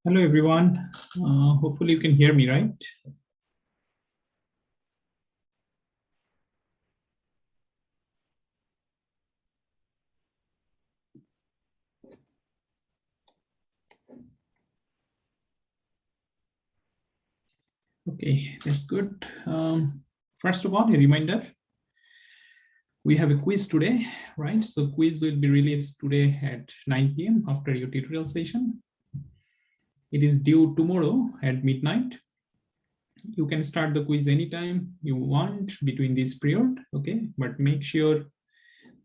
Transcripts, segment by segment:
Hello, everyone. Hopefully you can hear me, right? Okay, that's good. First of all, a reminder, we have a quiz today, right? So quiz will be released today at 9 p.m. after your tutorial session. It is due tomorrow at midnight. You can start the quiz anytime you want between this period, okay? But make sure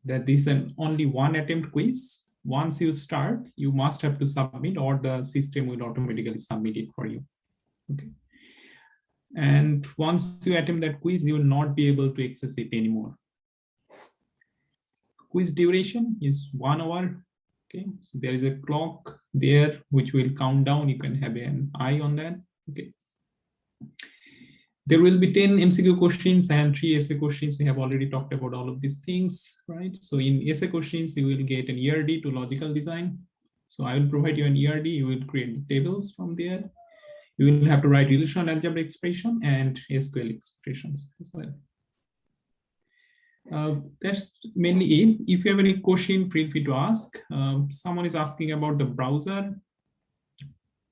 that this is an only one attempt quiz. Once you start, you must have to submit or the system will automatically submit it for you, okay? And once you attempt that quiz, you will not be able to access it anymore. Quiz duration is 1 hour. Okay, so there is a clock there which will count down. You can have an eye on that. Okay. There will be 10 MCQ questions and 3 essay questions. We have already talked about all of these things, right? So in essay questions, you will get an ERD to logical design. So I will provide you an ERD. You will create the tables from there. You will have to write relational algebra expression and SQL expressions as well. That's mainly it. If you have any question, feel free to ask. Someone is asking about the browser,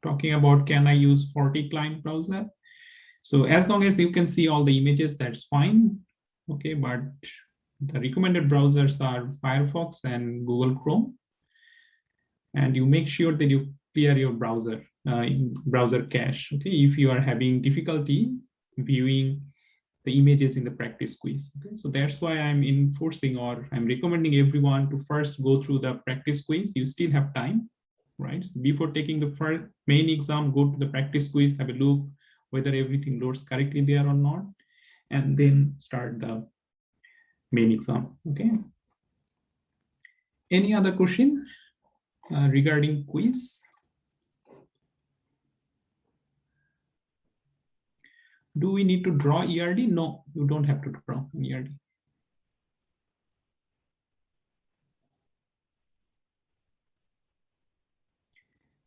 talking about can I use 40 client browser? So as long as you can see all the images, that's fine. Okay, but the recommended browsers are Firefox and Google Chrome. And you make sure that you clear your browser browser cache. Okay, if you are having difficulty viewing the images in the practice quiz. Okay, so that's why I'm enforcing or I'm recommending everyone to first go through the practice quiz. You still have time, right? So before taking the first main exam, go to the practice quiz, have a look whether everything loads correctly there or not, and then start the main exam. Okay. Any other question regarding quiz? Do we need to draw ERD? No, you don't have to draw an ERD.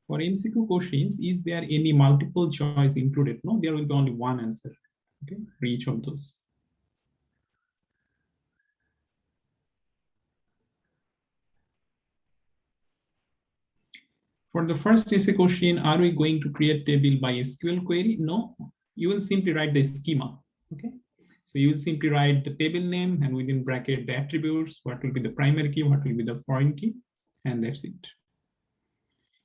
For MCQ questions, is there any multiple choice included? No, there will be only one answer, okay, for each of those. For the first essay question, are we going to create table by SQL query? No, you will simply write the schema, okay? So you will simply write the table name and within bracket the attributes, what will be the primary key, what will be the foreign key, and that's it.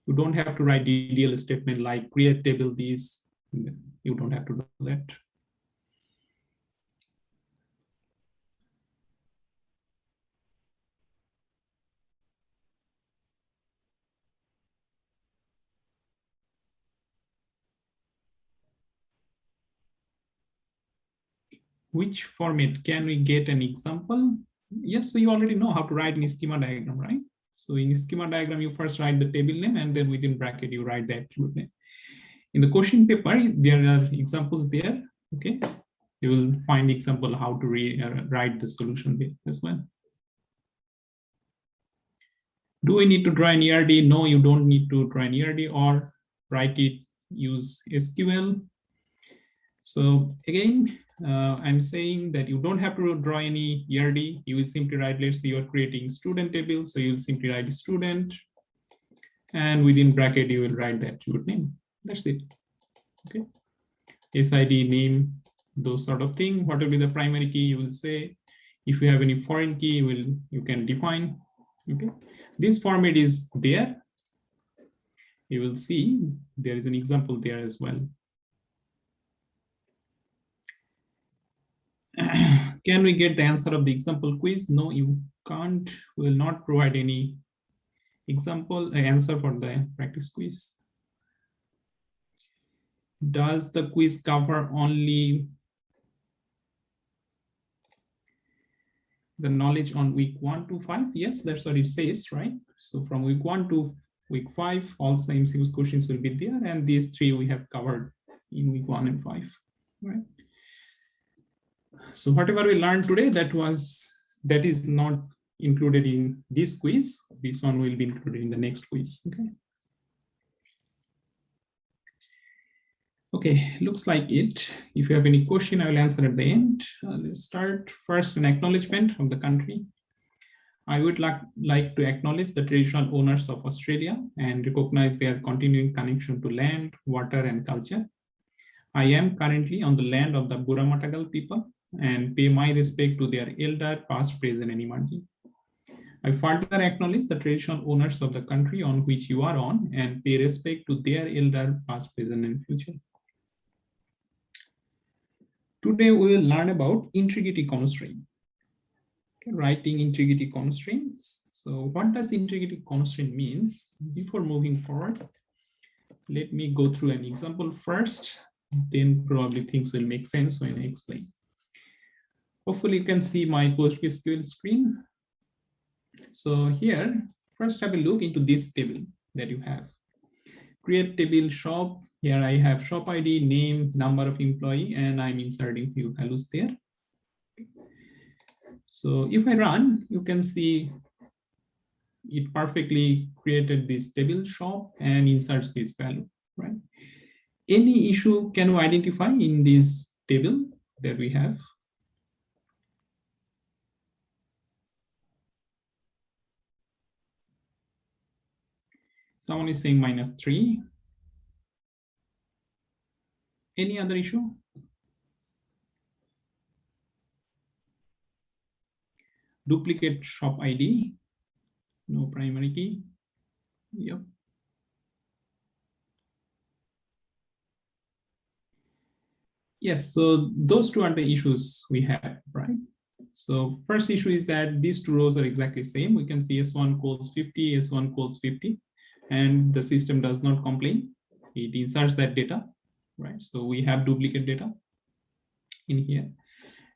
You don't have to write DDL statement like create table this. You don't have to do that. Which format? Can we get an example? Yes, so you already know how to write in schema diagram, right? So in schema diagram, you first write the table name and then within bracket, you write the attribute name. In the question paper, there are examples there, okay? You will find example how to write the solution there as well. Do we need to draw an ERD? No, you don't need to draw an ERD or write it, use SQL. So again, I'm saying that you don't have to draw any ERD. You will simply write, let's say you're creating student table. So you'll simply write student and within bracket, you will write the attribute name. That's it, okay? SID name, those sort of thing. What will be the primary key? You will say, if you have any foreign key, you can define, okay? This format is there. You will see there is an example there as well. Can we get the answer of the example quiz? No, you can't. We will not provide any example answer for the practice quiz. Does the quiz cover only the knowledge on week 1 to 5? Yes, that's what it says, right? So from week 1 to week 5, all the MCQ questions will be there, and these 3 we have covered in week 1 and 5, right? So whatever we learned today, that is not included in this quiz. This one will be included in the next quiz. Okay. Okay, looks like it. If you have any question, I will answer at the end. Let's start first an acknowledgement from the country. I would like to acknowledge the traditional owners of Australia and recognize their continuing connection to land, water, and culture. I am currently on the land of the Buramatagal people and pay my respect to their elder, past, present, and emerging. I further acknowledge the traditional owners of the country on which you are on and pay respect to their elder, past, present, and future. Today, we will learn about integrity constraint. Writing integrity constraints. So what does integrity constraint means? Before moving forward, let me go through an example first, then probably things will make sense when I explain. Hopefully you can see my PostgreSQL screen. So here, first have a look into this table that you have. Create table shop. Here I have shop ID, name, number of employee, and I'm inserting few values there. So if I run, you can see it perfectly created this table shop and inserts this value, right? Any issue can we identify in this table that we have? Someone is saying -3. Any other issue? Duplicate shop ID, no primary key. Yep. Yes, so those two are the issues we have, right? So first issue is that these two rows are exactly same. We can see S1 calls 50, S1 calls 50, and the system does not complain. It inserts that data, right? So we have duplicate data in here.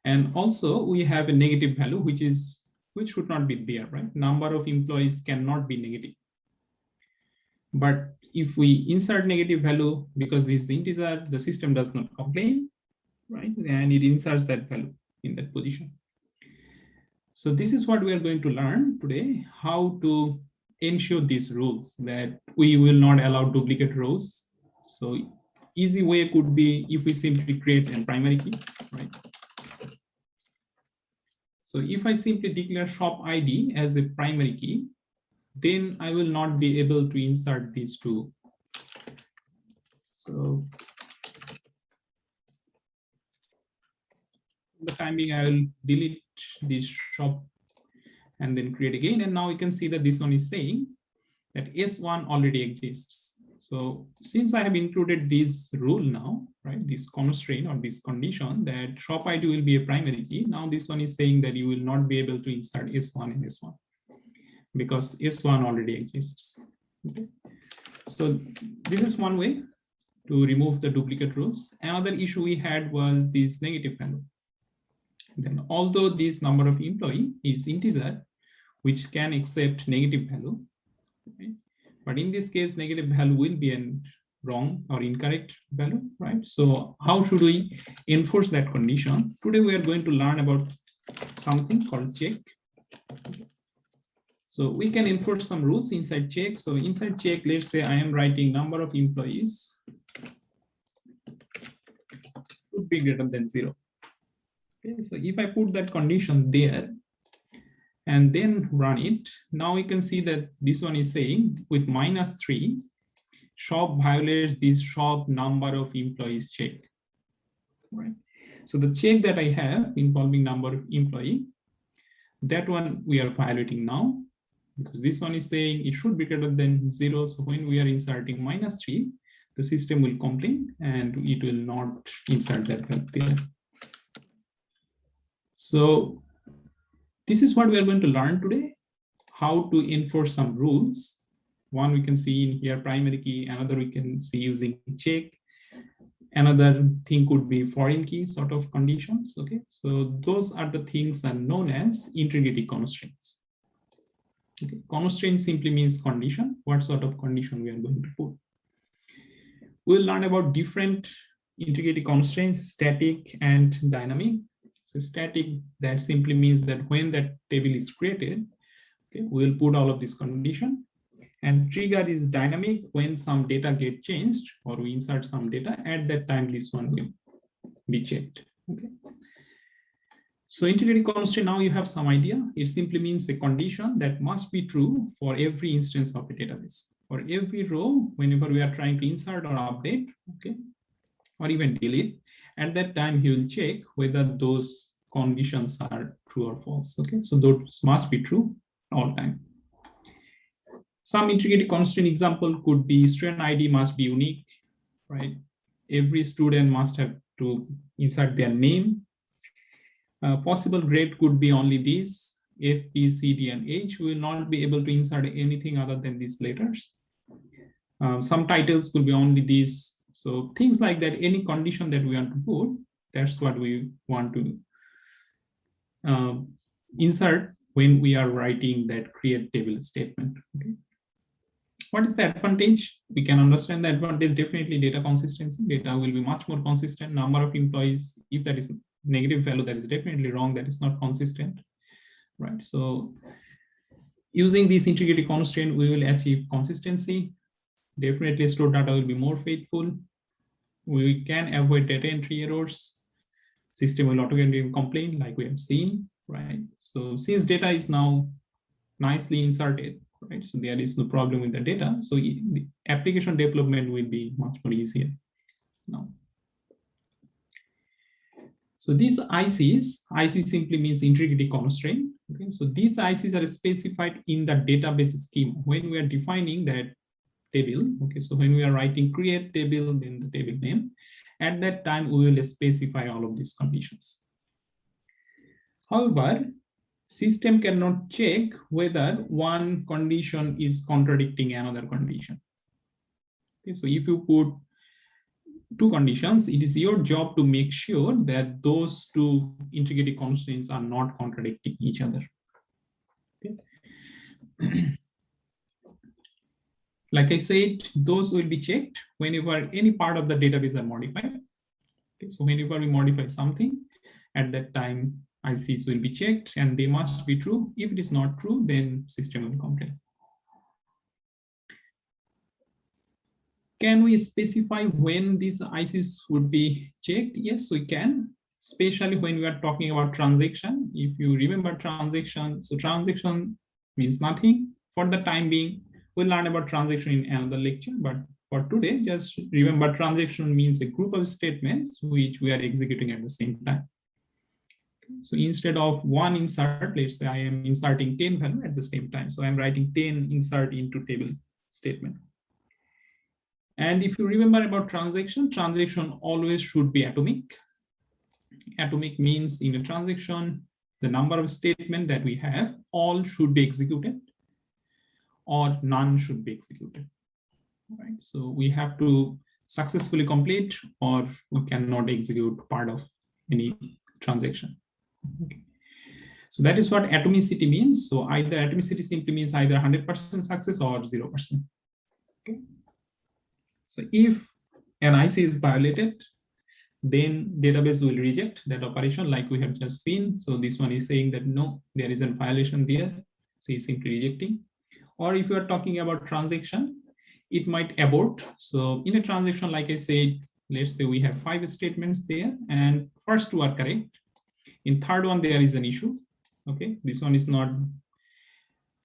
And also we have a negative value, which should not be there, right? Number of employees cannot be negative. But if we insert negative value, because this is integer, the system does not complain, right? And it inserts that value in that position. So this is what we are going to learn today, how to ensure these rules that we will not allow duplicate rows. So easy way could be if we simply create a primary key, right? So if I simply declare shop ID as a primary key, then I will not be able to insert these two. So for the time being, I will delete this shop and then create again. And now you can see that this one is saying that S1 already exists. So since I have included this rule now, right, this constraint or this condition that shop ID will be a primary key, now this one is saying that you will not be able to insert S1 in S1 because S1 already exists. Okay. So this is one way to remove the duplicate rows. Another issue we had was this negative value. Then although this number of employee is integer, which can accept negative value, okay, but in this case, negative value will be a wrong or incorrect value, right? So how should we enforce that condition? Today, we are going to learn about something called check. So we can enforce some rules inside check. So inside check, let's say I am writing number of employees should be greater than 0. Okay, so if I put that condition there, and then run it, now we can see that this one is saying with -3, shop violates this shop number of employees check, right? So the check that I have involving number of employee, that one we are violating now because this one is saying it should be greater than 0. So when we are inserting -3, the system will complain and it will not insert that value there. So this is what we are going to learn today, how to enforce some rules. One we can see in here, primary key. Another we can see using check. Another thing could be foreign key sort of conditions. Okay, so those are the things are known as integrity constraints. Okay, constraint simply means condition. What sort of condition we are going to put? We'll learn about different integrity constraints, static and dynamic. So static, that simply means that when that table is created, okay, we'll put all of this condition. And trigger is dynamic. When some data get changed or we insert some data, at that time this one will be checked. Okay. So integrity constraint, now you have some idea. It simply means a condition that must be true for every instance of a database. For every row, whenever we are trying to insert or update, okay, or even delete, at that time he will check whether those conditions are true or false. Okay, so those must be true all time. Some integrity constraint example could be student ID must be unique, right? Every student must have to insert their name. Possible grade could be only these: F, P, C, D, and H. We will not be able to insert anything other than these letters. Some titles could be only these. So things like that, any condition that we want to put, that's what we want to insert when we are writing that create table statement. Okay. What is the advantage? We can understand the advantage, definitely data consistency. Data will be much more consistent. Number of employees, if that is negative value, that is definitely wrong, that is not consistent, right? So using this integrity constraint, we will achieve consistency. Definitely stored data will be more faithful. We can avoid data entry errors. System will automatically complain, like we have seen, right? So since data is now nicely inserted, right? So there is no problem with the data. So the application development will be much more easier now. So these IC simply means integrity constraint. Okay, so these ICs are specified in the database schema when we are defining that table. Okay, so when we are writing create table, then the table name, at that time we will specify all of these conditions. However, system cannot check whether one condition is contradicting another condition. Okay, so if you put two conditions, it is your job to make sure that those two integrity constraints are not contradicting each other. Okay. Like I said, those will be checked whenever any part of the database are modified. Okay, so whenever we modify something, at that time ICs will be checked and they must be true. If it is not true, then system will complain. Can we specify when these ICs would be checked? Yes, we can, especially when we are talking about transaction. If you remember transaction, so transaction means nothing for the time being. We'll learn about transaction in another lecture, but for today, just remember transaction means a group of statements which we are executing at the same time. So instead of one insert, let's say I am inserting 10 value at the same time. So I'm writing 10 insert into table statement. And if you remember about transaction always should be atomic. Atomic means in a transaction, the number of statements that we have, all should be executed or none should be executed. Right? So we have to successfully complete or we cannot execute part of any transaction. Okay. So that is what atomicity means. So either atomicity simply means either 100% success or 0%. Okay. So if an IC is violated, then database will reject that operation like we have just seen. So this one is saying that no, there is a violation there. So it's simply rejecting. Or if you are talking about transaction, it might abort. So in a transaction, like I said, let's say we have 5 statements there and first 2 are correct. In third one, there is an issue. Okay, this one is not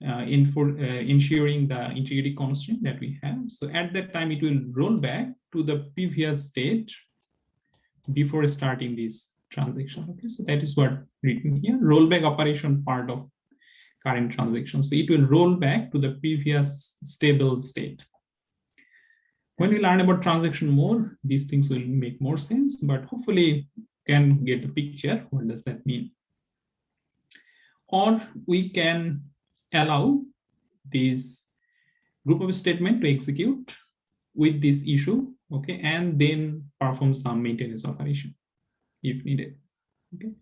ensuring the integrity constraint that we have. So at that time, it will roll back to the previous state before starting this transaction. Okay, so that is what written here, rollback operation part of current transaction. So it will roll back to the previous stable state. When we learn about transaction more, these things will make more sense, but hopefully can get the picture. What does that mean? Or we can allow this group of statement to execute with this issue, okay, and then perform some maintenance operation if needed. Okay,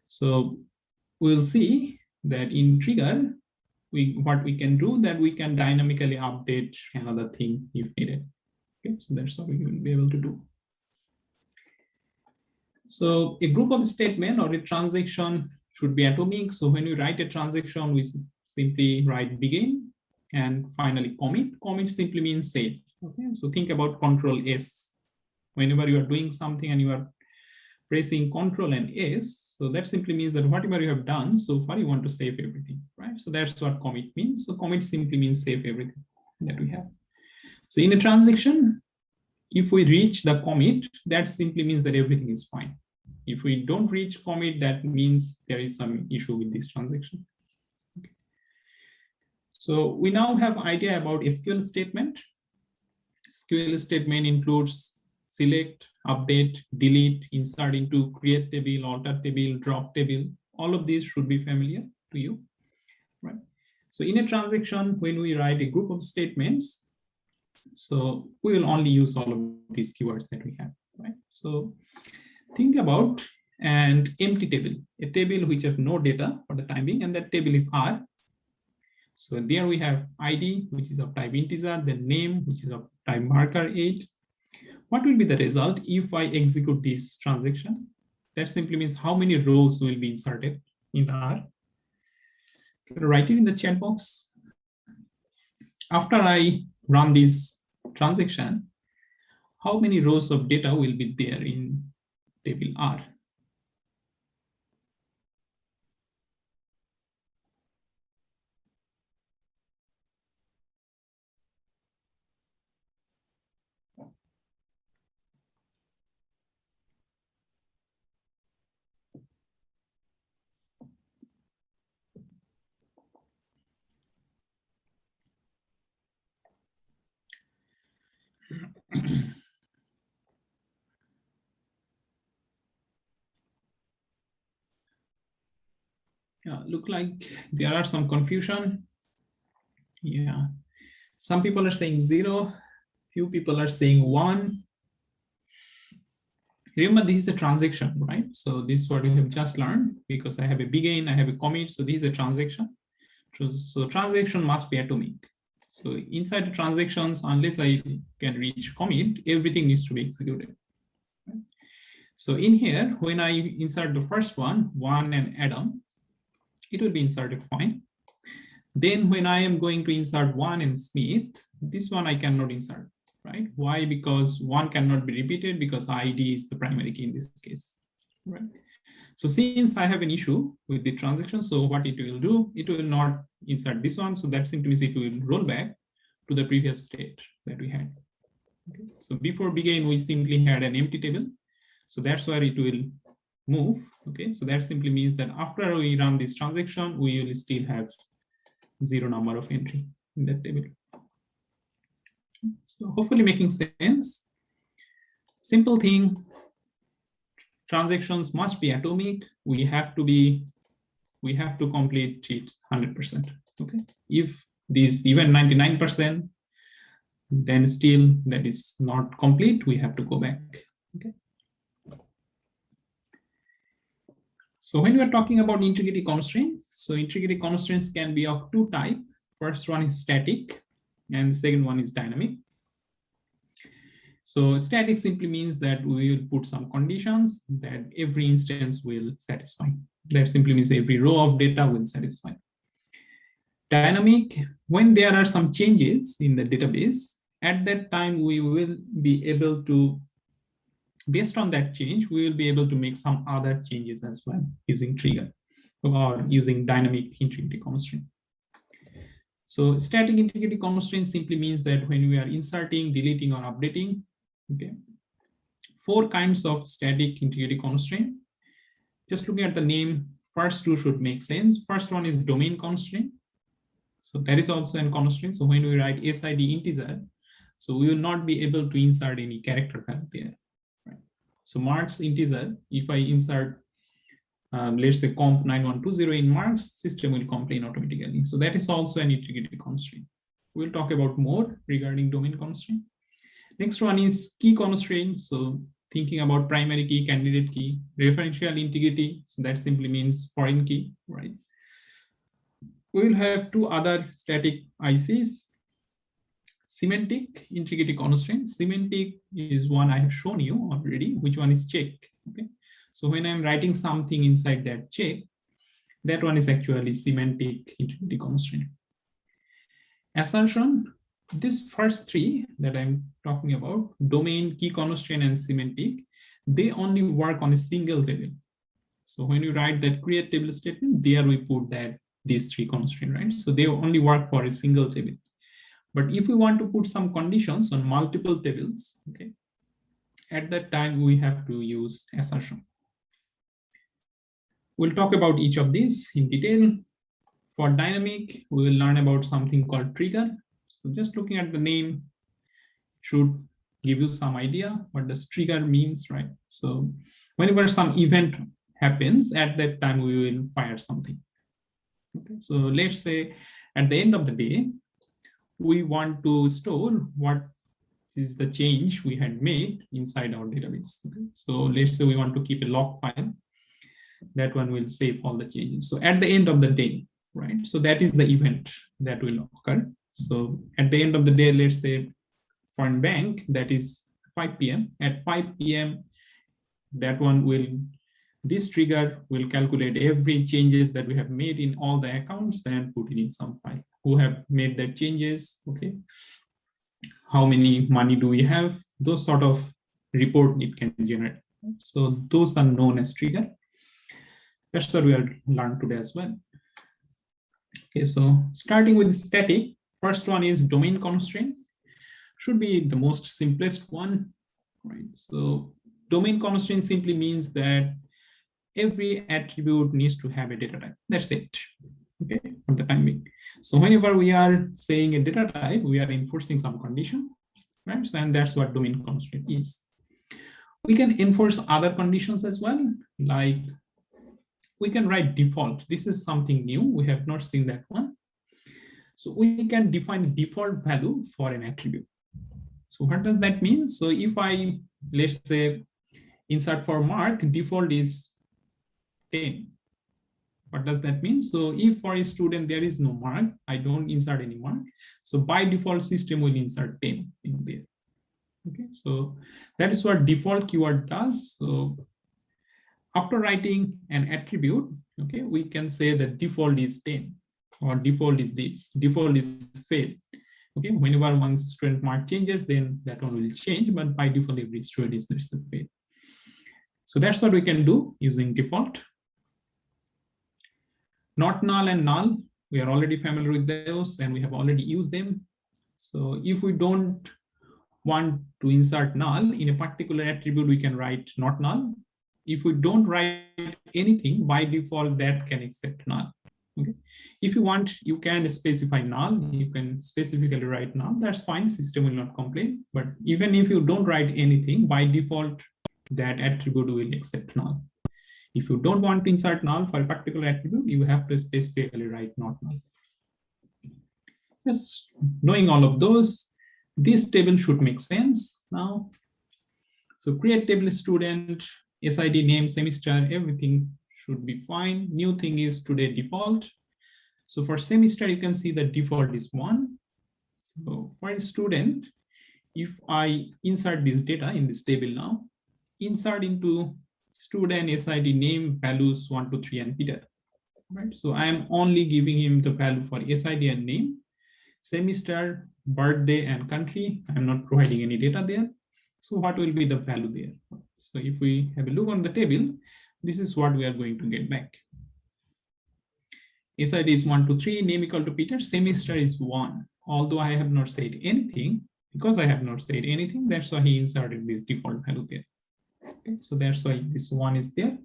so we'll see that in trigger, what we can do, that we can dynamically update another thing if needed. Okay, so that's what we will be able to do. So a group of statement or a transaction should be atomic. So when we write a transaction, we simply write begin, And finally, commit. Commit simply means save. Okay, so think about Control S. Whenever you are doing something and you are pressing Control and S, so that simply means that whatever you have done so far, you want to save everything, right? So that's what commit means. So commit simply means save everything that we have. So in a transaction, if we reach the commit, that simply means that everything is fine. If we don't reach commit, that means there is some issue with this transaction. Okay. So we now have idea about SQL statement. SQL statement includes select, update, delete, insert into, create table, alter table, drop table. All of these should be familiar to you, right? So in a transaction, when we write a group of statements, so we will only use all of these keywords that we have, right? So think about an empty table, a table which have no data for the time being, and that table is R. So there we have ID, which is of type integer, the name, which is of type marker 8. What will be the result if I execute this transaction? That simply means how many rows will be inserted in R. Write it in the chat box. After I run this transaction, how many rows of data will be there in table R? Yeah, look like there are some confusion. Yeah, some people are saying 0, few people are saying 1. Remember, this is a transaction, right? So this is what we have just learned, because I have a begin, I have a commit, so this is a transaction. So transaction must be atomic. So inside the transactions, unless I can reach commit, everything needs to be executed. Right? So in here, when I insert the first one and Adam, it will be inserted fine. Then when I am going to insert 1 and Smith, this one I cannot insert, right? Why? Because 1 cannot be repeated, because ID is the primary key in this case, right? So since I have an issue with the transaction, so what it will do, it will not insert this one. So that simply means it will roll back to the previous state that we had. Okay. So before begin, we simply had an empty table. So that's where it will move. Okay. So that simply means that after we run this transaction, we will still have 0 number of entry in that table. So hopefully making sense. Simple thing. Transactions must be atomic. We have to complete it 100%. Okay. If this even 99%, then still that is not complete. We have to go back. Okay. So when we are talking about integrity constraints, so integrity constraints can be of 2 types. First one is static, and the second one is dynamic. So static simply means that we will put some conditions that every instance will satisfy. That simply means every row of data will satisfy. Dynamic, when there are some changes in the database, at that time we will be able to, based on that change, we will be able to make some other changes as well using trigger or using dynamic integrity constraint. So static integrity constraint simply means that when we are inserting, deleting, or updating, okay, 4 kinds of static integrity constraint. Just looking at the name, first 2 should make sense. First one is domain constraint. So that is also a constraint. So when we write SID integer, so we will not be able to insert any character type there. Right? So marks integer, if I insert, let's say comp 9120 in marks, system will complain automatically. So that is also an integrity constraint. We'll talk about more regarding domain constraint. Next one is key constraint. So thinking about primary key, candidate key, referential integrity. So that simply means foreign key, right? We will have 2 other static ICs. Semantic integrity constraint. Semantic is one I have shown you already, which one is check. Okay. So when I'm writing something inside that check, that one is actually semantic integrity constraint. Assertion, this first three that I'm talking about, domain, key constraint, and semantic, they only work on a single table. So when you write that create table statement, there we put that these three constraints, right? So they only work for a single table. But if we want to put some conditions on multiple tables, okay, at that time we have to use assertion. We'll talk about each of these in detail. For dynamic, we will learn about something called trigger. So just looking at the name should give you some idea what this trigger means, right? So whenever some event happens, at that time we will fire something. Okay, so let's say at the end of the day, we want to store what is the change we had made inside our database. Okay, so let's say we want to keep a log file. That one will save all the changes. So at the end of the day, right? So that is the event that will occur. So at the end of the day, let's say for a bank, that is 5 p.m. At 5 p.m., that one will, this trigger will calculate every changes that we have made in all the accounts and put it in some file. Who have made the changes, okay? How many money do we have? Those sort of report it can generate. So those are known as trigger. That's what we will learn today as well. Okay, so starting with static, first one is domain constraint. Should be the most simplest one, right? So domain constraint simply means that every attribute needs to have a data type. That's it, okay, for the time being. So whenever we are saying a data type, we are enforcing some condition, right? So, and that's what domain constraint is. We can enforce other conditions as well, like we can write default. This is something new. We have not seen that one. So we can define default value for an attribute. So what does that mean? So if I, let's say, insert for mark, default is 10. What does that mean? So if for a student there is no mark, I don't insert any mark. So by default, system will insert 10 in there. Okay, so that is what default keyword does. So after writing an attribute, okay, we can say that default is 10 or default is this, default is fail. Okay, whenever one student mark changes, then that one will change, but by default, every student is the fail. So that's what we can do using default. Not null and null, we are already familiar with those and we have already used them. So if we don't want to insert null in a particular attribute, we can write not null. If we don't write anything, by default, that can accept null. Okay. If you want, you can specify null. You can specifically write null. That's fine. System will not complain. But even if you don't write anything, by default, that attribute will accept null. If you don't want to insert null for a particular attribute, you have to specifically write not null. Just knowing all of those, this table should make sense now. So create table student, SID name, semester, everything should be fine. New thing is today default. So for semester, you can see the default is 1. So for a student, if I insert this data in this table now, insert into student SID name values 1, 2, 3, and Peter. Right. So I am only giving him the value for SID and name, semester, birthday, and country. I'm not providing any data there. So what will be the value there? So if we have a look on the table, this is what we are going to get back. SID is 1, 2, 3, name equal to Peter, semester is 1. Although I have not said anything, because I have not said anything, that's why he inserted this default value there. Okay, so that's why this 1 is there.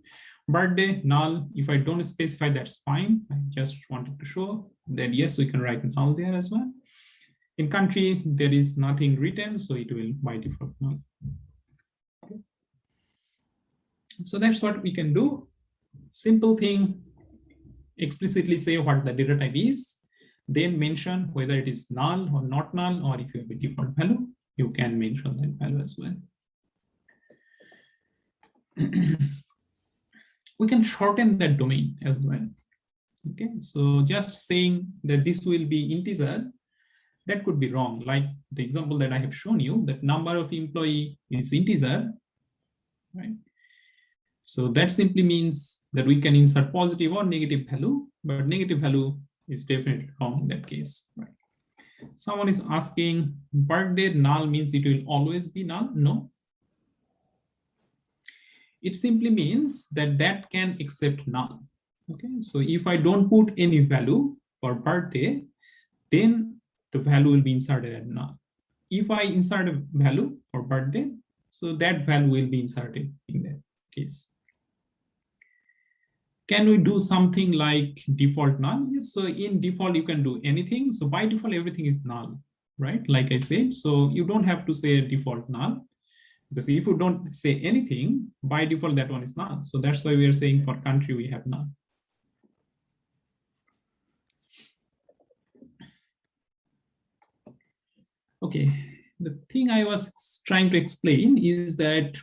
Birthday, null. If I don't specify, that's fine. I just wanted to show that yes, we can write null there as well. In country, there is nothing written, so it will by default null. Okay. So that's what we can do. Simple thing, explicitly say what the data type is, then mention whether it is null or not null, or if you have a default value, you can mention that value as well. We can shorten that domain as well. Okay, so just saying that this will be integer, that could be wrong. Like the example that I have shown you, that number of employee is integer, right? So that simply means that we can insert positive or negative value, but negative value is definitely wrong in that case, right? Someone is asking, birthday null means it will always be null? No. It simply means that that can accept null. Okay, so if I don't put any value for birthday, then the value will be inserted as null. If I insert a value for birthday, so that value will be inserted in that case. Can we do something like default null? Yes, so in default, you can do anything. So by default, everything is null, right? Like I said, so you don't have to say default null, because if you don't say anything, by default, that one is null. So that's why we are saying for country, we have null. Okay, the thing I was trying to explain is that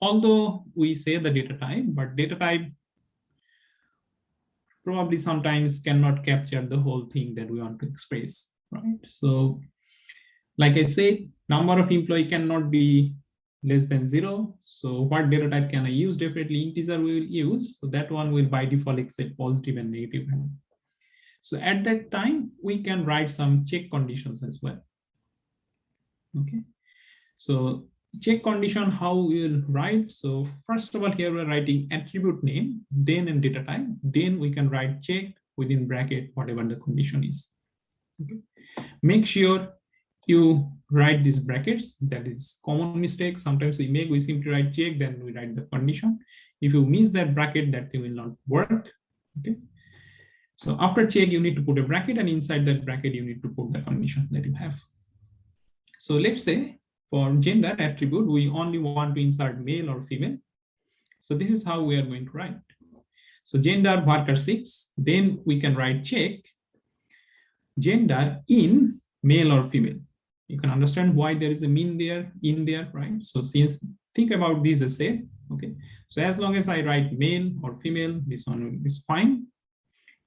although we say the data type, but data type probably sometimes cannot capture the whole thing that we want to express, right? So like I said, number of employee cannot be less than 0. So what data type can I use? Definitely integer we will use. So that one will by default accept positive and negative value. So at that time, we can write some check conditions as well. Okay. So check condition, how we will write. So first of all, here we're writing attribute name, then and data type. Then we can write check within bracket, whatever the condition is. Okay. Make sure you write these brackets. That is common mistake. Sometimes we simply write check, then we write the condition. If you miss that bracket, that thing will not work. Okay. So after check, you need to put a bracket, and inside that bracket, you need to put the condition that you have. So let's say for gender attribute, we only want to insert male or female. So this is how we are going to write. So gender worker 6, then we can write check gender in male or female. You can understand why there is a mean there, in there, right? So since, think about this as said, okay? So as long as I write male or female, this one is fine.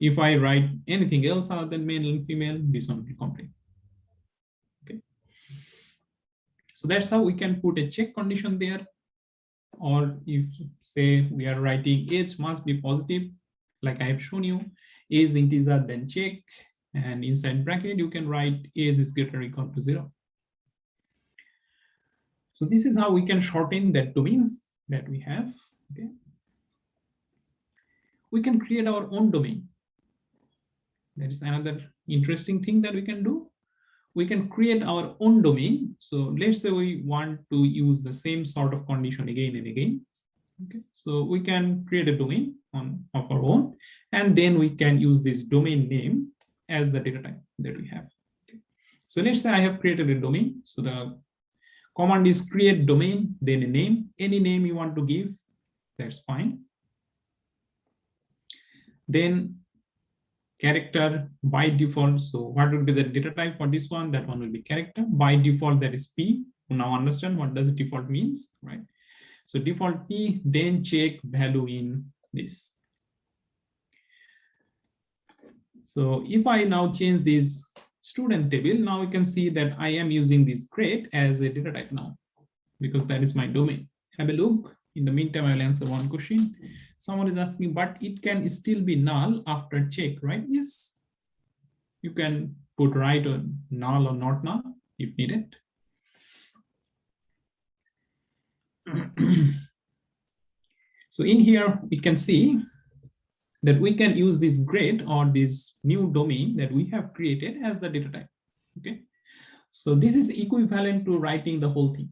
If I write anything else other than male and female, this one will be complete. Okay. So that's how we can put a check condition there. Or if say we are writing age must be positive, like I have shown you, age integer, then check, and inside bracket, you can write age is greater or equal to 0. So this is how we can shorten that domain that we have. Okay. We can create our own domain. That is another interesting thing that we can do. We can create our own domain. So let's say we want to use the same sort of condition again and again. Okay. So we can create a domain of our own, and then we can use this domain name as the data type that we have. Okay. So let's say I have created a domain. So the command is create domain, then a name. Any name you want to give, that's fine. Then character by default. So what would be the data type for this one? That one will be character. By default, that is P. Now understand what does default means, right? So default P, then check value in this. So if I now change this student table, now we can see that I am using this grade as a data type now, because that is my domain. Have a look. In the meantime, I'll answer one question. Someone is asking, but it can still be null after check, right? Yes. You can put right or null or not null if needed. So in here, we can see that we can use this grade or this new domain that we have created as the data type. Okay. So this is equivalent to writing the whole thing.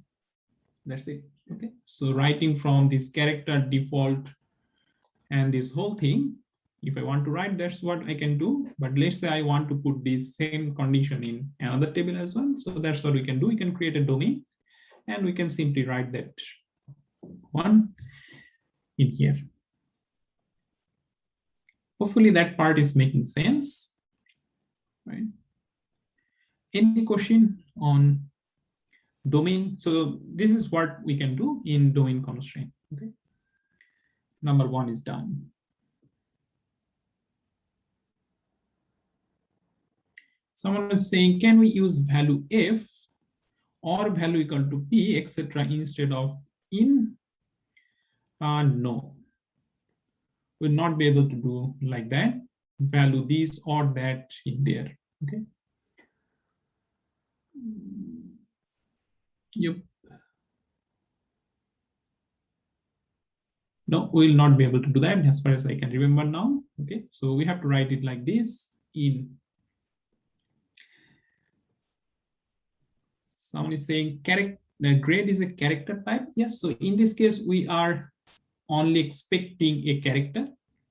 That's it. Okay. So writing from this character default and this whole thing, if I want to write, that's what I can do. But let's say I want to put this same condition in another table as well. So that's what we can do. We can create a domain and we can simply write that one in here. Hopefully that part is making sense, right? Any question on domain? So this is what we can do in domain constraint. Okay. Number 1 is done. Someone is saying, can we use value f or value equal to p, etc. instead of in? No. We'll not be able to do like that. Value this or that in there. Okay. Yep. No, we will not be able to do that as far as I can remember now. Okay, so we have to write it like this in. Someone is saying grade is a character type. Yes, so in this case, we are only expecting a character,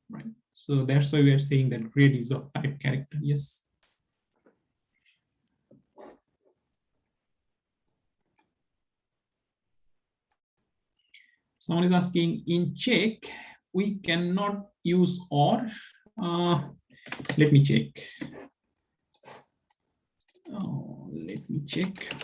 right? So that's why we are saying that grade is of type character. Yes. Someone is asking, in check, we cannot use or. Let me check. Oh, let me check.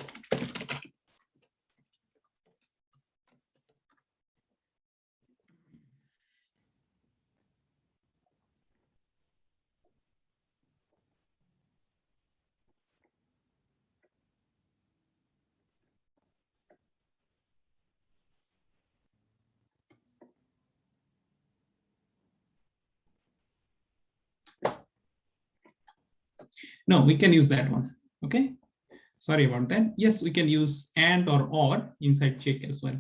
No, we can use that one. Okay. Sorry about that. Yes, we can use and or inside check as well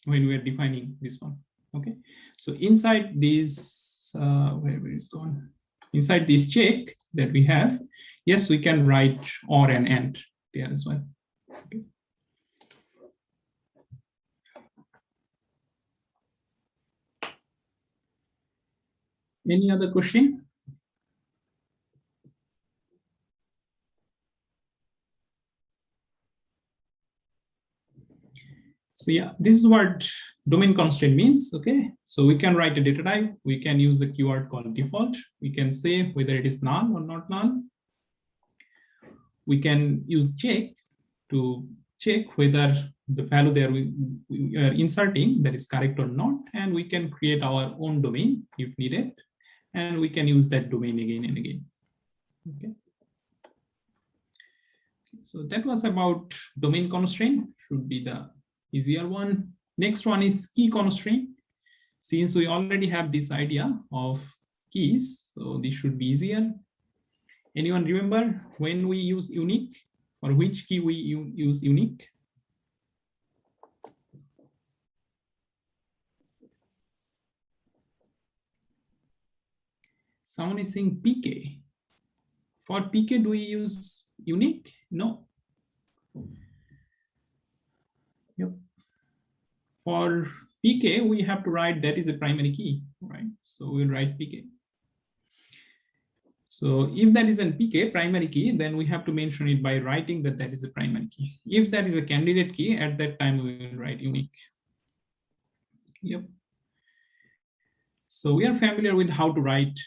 when we are defining this one. Okay. So inside this, where is gone? Inside this check that we have, yes, we can write or and there as well. Okay. Any other question? So yeah, this is what domain constraint means. Okay, so we can write a data type. We can use the keyword called default. We can say whether it is null or not null. We can use check to check whether the value there we are inserting that is correct or not, and we can create our own domain if needed, and we can use that domain again and again. Okay. So that was about domain constraint. Should be the easier one. Next one is key constraint. Since we already have this idea of keys, so this should be easier. Anyone remember when we use unique, or which key we use unique? Someone is saying PK. For PK, do we use unique? No. Yep. For PK, we have to write that is a primary key, right? So we'll write PK. So if that is an PK, primary key, then we have to mention it by writing that that is a primary key. If that is a candidate key, at that time we will write unique. Yep. So we are familiar with how to write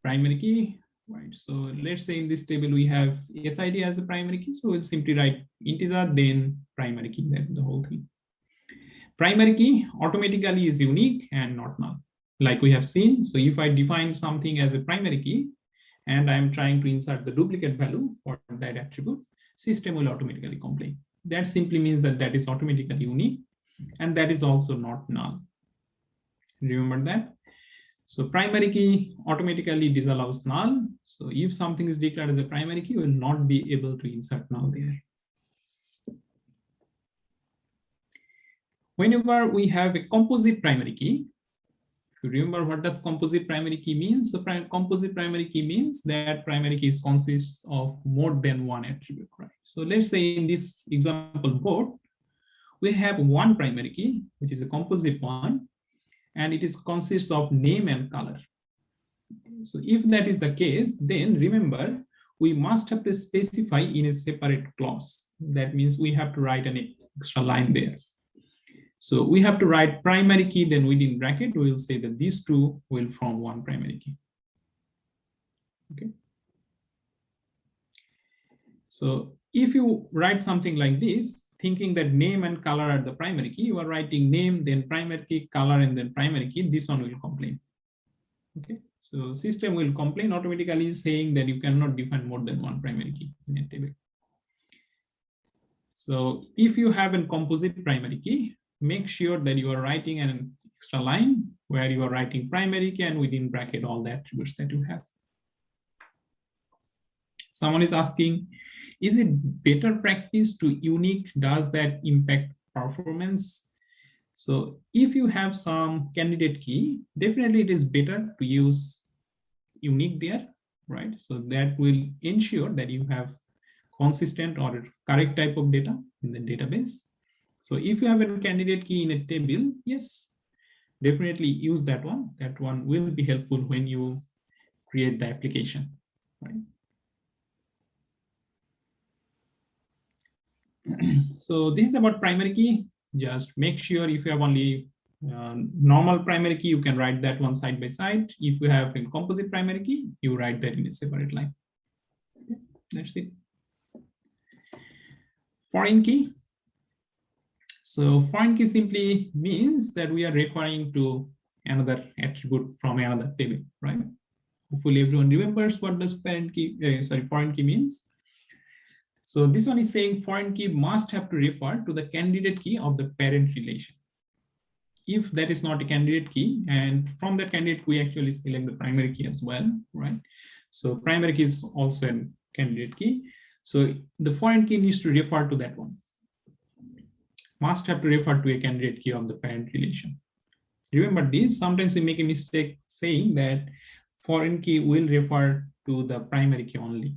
primary key, right? So let's say in this table we have SID as the primary key. So we'll simply write integer, then primary key, that's the whole thing. Primary key automatically is unique and not null, like we have seen. So if I define something as a primary key and I'm trying to insert the duplicate value for that attribute, system will automatically complain. That simply means that that is automatically unique and that is also not null. Remember that? So primary key automatically disallows null. So if something is declared as a primary key, we will not be able to insert null there. Whenever we have a composite primary key, if you remember what does composite primary key means? So composite primary key means that primary key consists of more than one attribute, right? So let's say in this example board, we have one primary key, which is a composite one, and it consists of name and color. So if that is the case, then remember, we must have to specify in a separate clause. That means we have to write an extra line there. So we have to write primary key, then within bracket, we will say that these two will form one primary key. Okay. So if you write something like this, thinking that name and color are the primary key, you are writing name, then primary key, color, and then primary key, this one will complain. Okay. So system will complain automatically saying that you cannot define more than one primary key in a table. So if you have a composite primary key, make sure that you are writing an extra line where you are writing primary key and within bracket all the attributes that you have. Someone is asking, Is it better practice to unique? Does that impact performance? So if you have some candidate key, definitely it is better to use unique there, right? So that will ensure that you have consistent or correct type of data in the database. So if you have a candidate key in a table, yes, definitely use that one. That one will be helpful when you create the application, right? So this is about primary key. Just make sure if you have only normal primary key, you can write that one side by side. If you have a composite primary key, you write that in a separate line. Okay, that's it. Foreign key. So foreign key simply means that we are referring to another attribute from another table, right? Hopefully everyone remembers what does foreign key means. So this one is saying foreign key must have to refer to the candidate key of the parent relation. If that is not a candidate key, and from that candidate we actually select the primary key as well, right? So primary key is also a candidate key. So the foreign key needs to refer to that one. Must have to refer to a candidate key of the parent relation. Remember this, sometimes we make a mistake saying that foreign key will refer to the primary key only.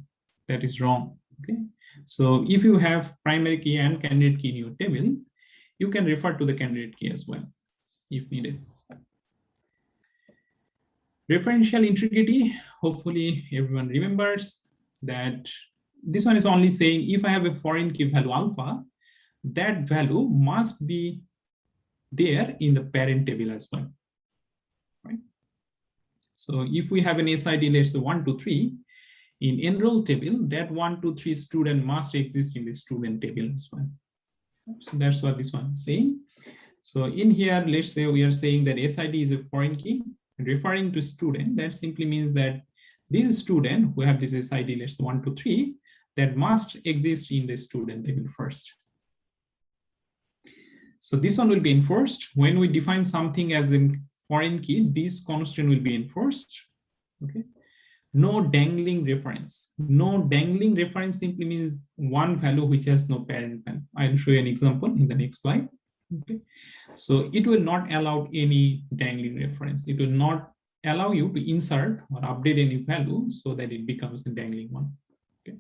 That is wrong, okay? So if you have primary key and candidate key in your table, you can refer to the candidate key as well if needed. Referential integrity, hopefully everyone remembers that this one is only saying if I have a foreign key value alpha, that value must be there in the parent table as well, right? So if we have an SID, let's say 1, 2, 3, in enroll table, that 1, 2, 3 student must exist in the student table as well. So that's what this one is saying. So in here, let's say we are saying that SID is a foreign key, referring to student. That simply means that this student who have this SID, let's say 1, 2, 3, that must exist in the student table first. So this one will be enforced when we define something as a foreign key. This constraint will be enforced. Okay. No dangling reference. No dangling reference simply means one value which has no parent value. I'll show you an example in the next slide. Okay. So it will not allow any dangling reference. It will not allow you to insert or update any value so that it becomes a dangling one. Okay.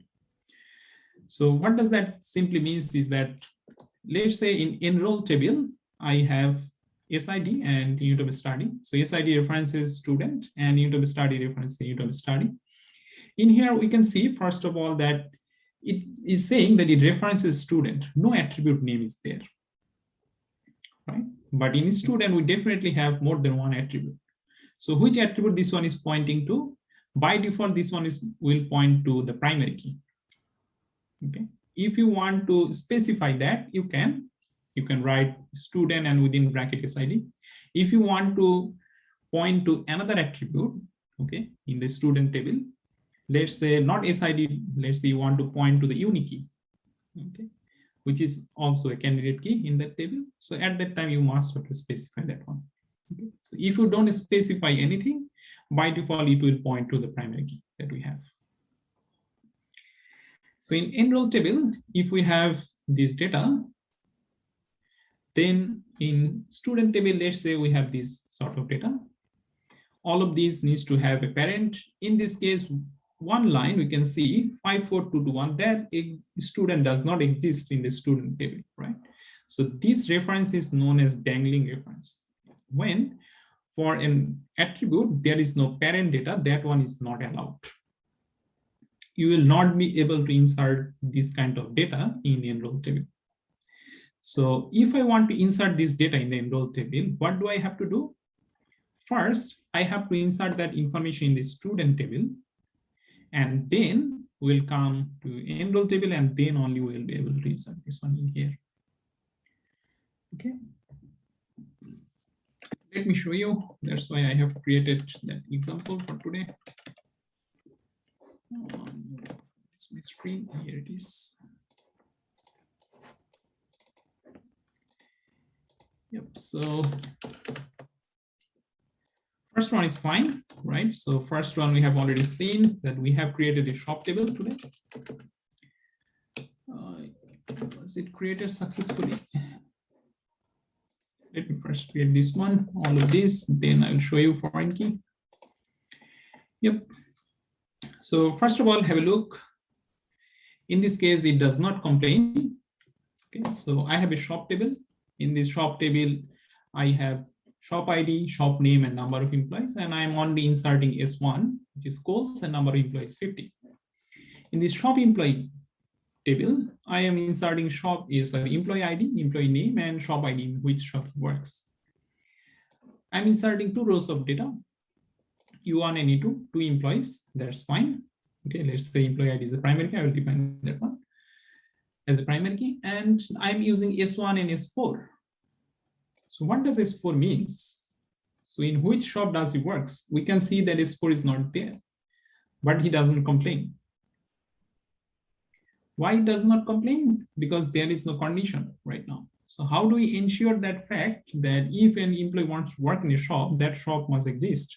So what does that simply means is that, let's say in enroll table, I have SID and unit of study. So SID references student and unit of study references unit of study. In here, we can see, first of all, that it is saying that it references student. No attribute name is there, right? But in student, we definitely have more than one attribute. So which attribute this one is pointing to? By default, this one will point to the primary key. Okay. If you want to specify that, you can write student and within bracket SID. If you want to point to another attribute, okay, in the student table, let's say not SID, let's say you want to point to the unique key, okay, which is also a candidate key in that table. So at that time, you must have to specify that one. Okay. So if you don't specify anything, by default, it will point to the primary key that we have. So in enroll table, if we have this data, then in student table, let's say we have this sort of data. All of these needs to have a parent. In this case, one line we can see 54221, that a student does not exist in the student table, right? So this reference is known as dangling reference. When for an attribute, there is no parent data, that one is not allowed. You will not be able to insert this kind of data in enroll table. So if I want to insert this data in the enroll table, what do I have to do? First, I have to insert that information in the student table, and then we'll come to enroll table, and then only we'll be able to insert this one in here. Okay. Let me show you. That's why I have created that example for today. It's my screen. Here it is. Yep. So first one is fine, right? So first one we have already seen that we have created a shop table today. Was it created successfully? Let me first create this one, all of this, then I'll show you foreign key. Yep. So first of all, have a look. In this case, it does not complain. Okay, so I have a shop table. In this shop table, I have shop ID, shop name, and number of employees, and I'm only inserting S1, which is calls, and number of employees 50. In this shop employee table, I am inserting shop is employee ID, employee name, and shop ID in which shop works. I'm inserting 2 rows of data, U1 and E2, 2 employees. That's fine. Okay, let's say employee ID is the primary key. I will define that one as a primary key, and I'm using S1 and S4. So what does S4 means? So in which shop does it works? We can see that S4 is not there, but he doesn't complain. Why it does not complain? Because there is no condition right now. So how do we ensure that fact that if an employee wants to work in a shop, that shop must exist?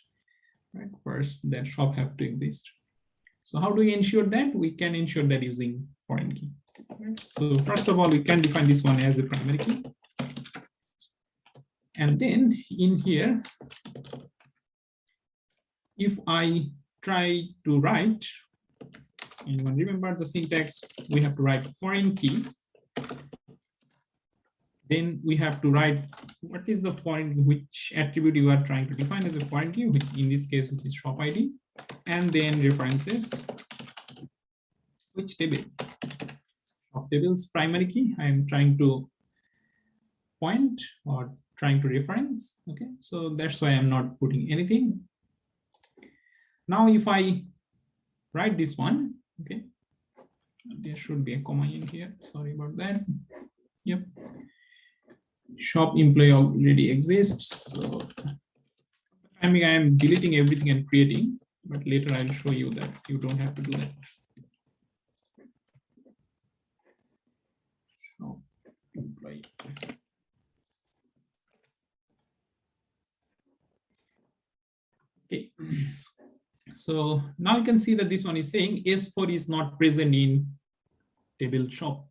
Right? First, that shop have to exist. So how do we ensure that? We can ensure that using foreign key. Right? So first of all, we can define this one as a primary key. And then in here, if I try to write, anyone remember the syntax, we have to write foreign key. Then we have to write what is the foreign, which attribute you are trying to define as a foreign key, which in this case, which is shop ID, and then references, which table? Shop table's primary key. I am trying to point or trying to reference. Okay, so that's why I'm not putting anything. Now, if I write this one, okay, there should be a comma in here. Sorry about that. Yep. Shop employee already exists. So I mean, I am deleting everything and creating, but later I'll show you that you don't have to do that. Shop employee. Okay. So now you can see that this one is saying S4 is not present in table shop.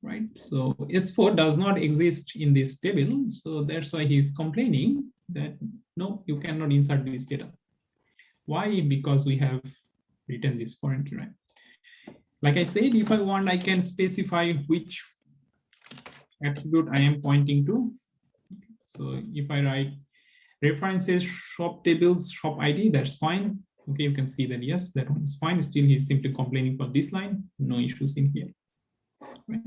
Right? So S4 does not exist in this table. So that's why he is complaining that no, you cannot insert this data. Why? Because we have written this foreign key, right? Like I said, if I want, I can specify which attribute I am pointing to. So if I write references, shop tables, shop ID, that's fine. Okay, you can see that yes, that one is fine. Still, he's simply complaining for this line. No issues in here. Right?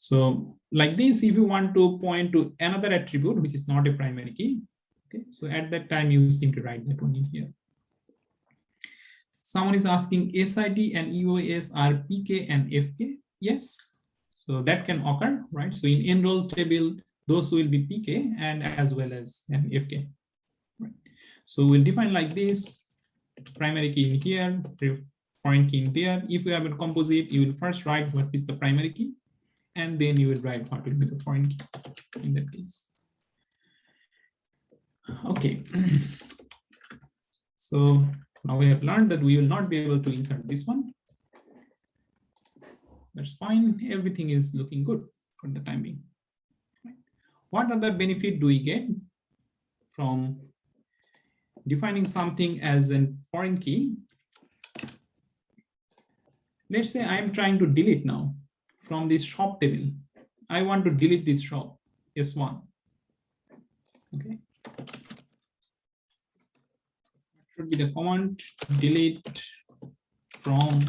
So like this, if you want to point to another attribute, which is not a primary key, okay, so at that time, you simply write that one in here. Someone is asking SID and EOS are PK and FK. Yes, so that can occur, right? So in enroll table, those will be PK and as well as an FK. Right? So we'll define like this, primary key in here, foreign key in there. If you have a composite, you will first write what is the primary key, and then you will write what will be the foreign key in that case. Okay. So now we have learned that we will not be able to insert this one. That's fine. Everything is looking good for the time being. What other benefit do we get from defining something as a foreign key? Let's say I'm trying to delete now from this shop table. I want to delete this shop, S1. Okay. Should be the command delete from,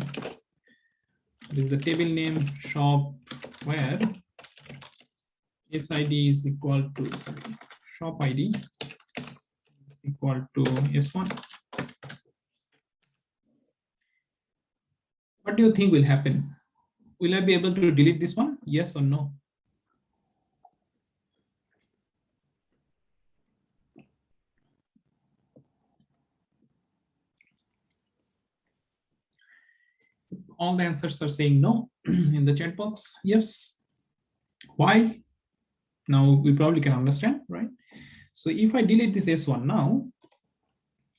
this is the table name shop where SID is equal to, shop ID is equal to S1. What do you think will happen? Will I be able to delete this one? Yes or no? All the answers are saying no in the chat box. Yes. Why? Now we probably can understand, right? So if I delete this S1 now,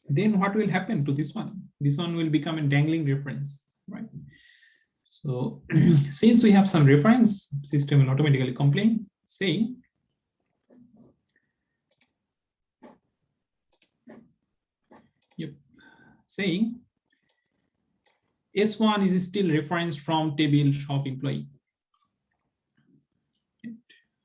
then what will happen to this one? This one will become a dangling reference, right? So since we have some reference, system will automatically complain saying saying S1 is still referenced from table shop employee.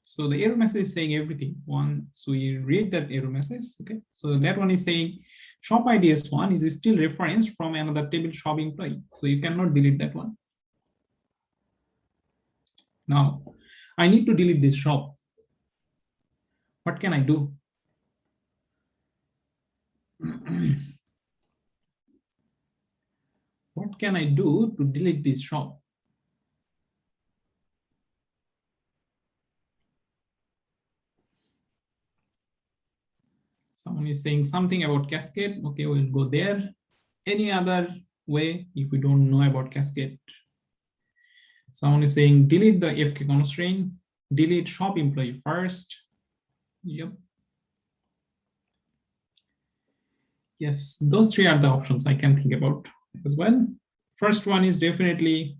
So the error message is saying everything. Once we read that error message, okay. So that one is saying shop ID S1 is still referenced from another table shop employee. So you cannot delete that one. Now I need to delete this shop. What can I do? What can I do to delete this shop? Someone is saying something about Cascade. Okay, we'll go there. Any other way if we don't know about Cascade? Someone is saying delete the FK constraint, delete shop employee first. Yep. Yes, those three are the options I can think about as well. First one is definitely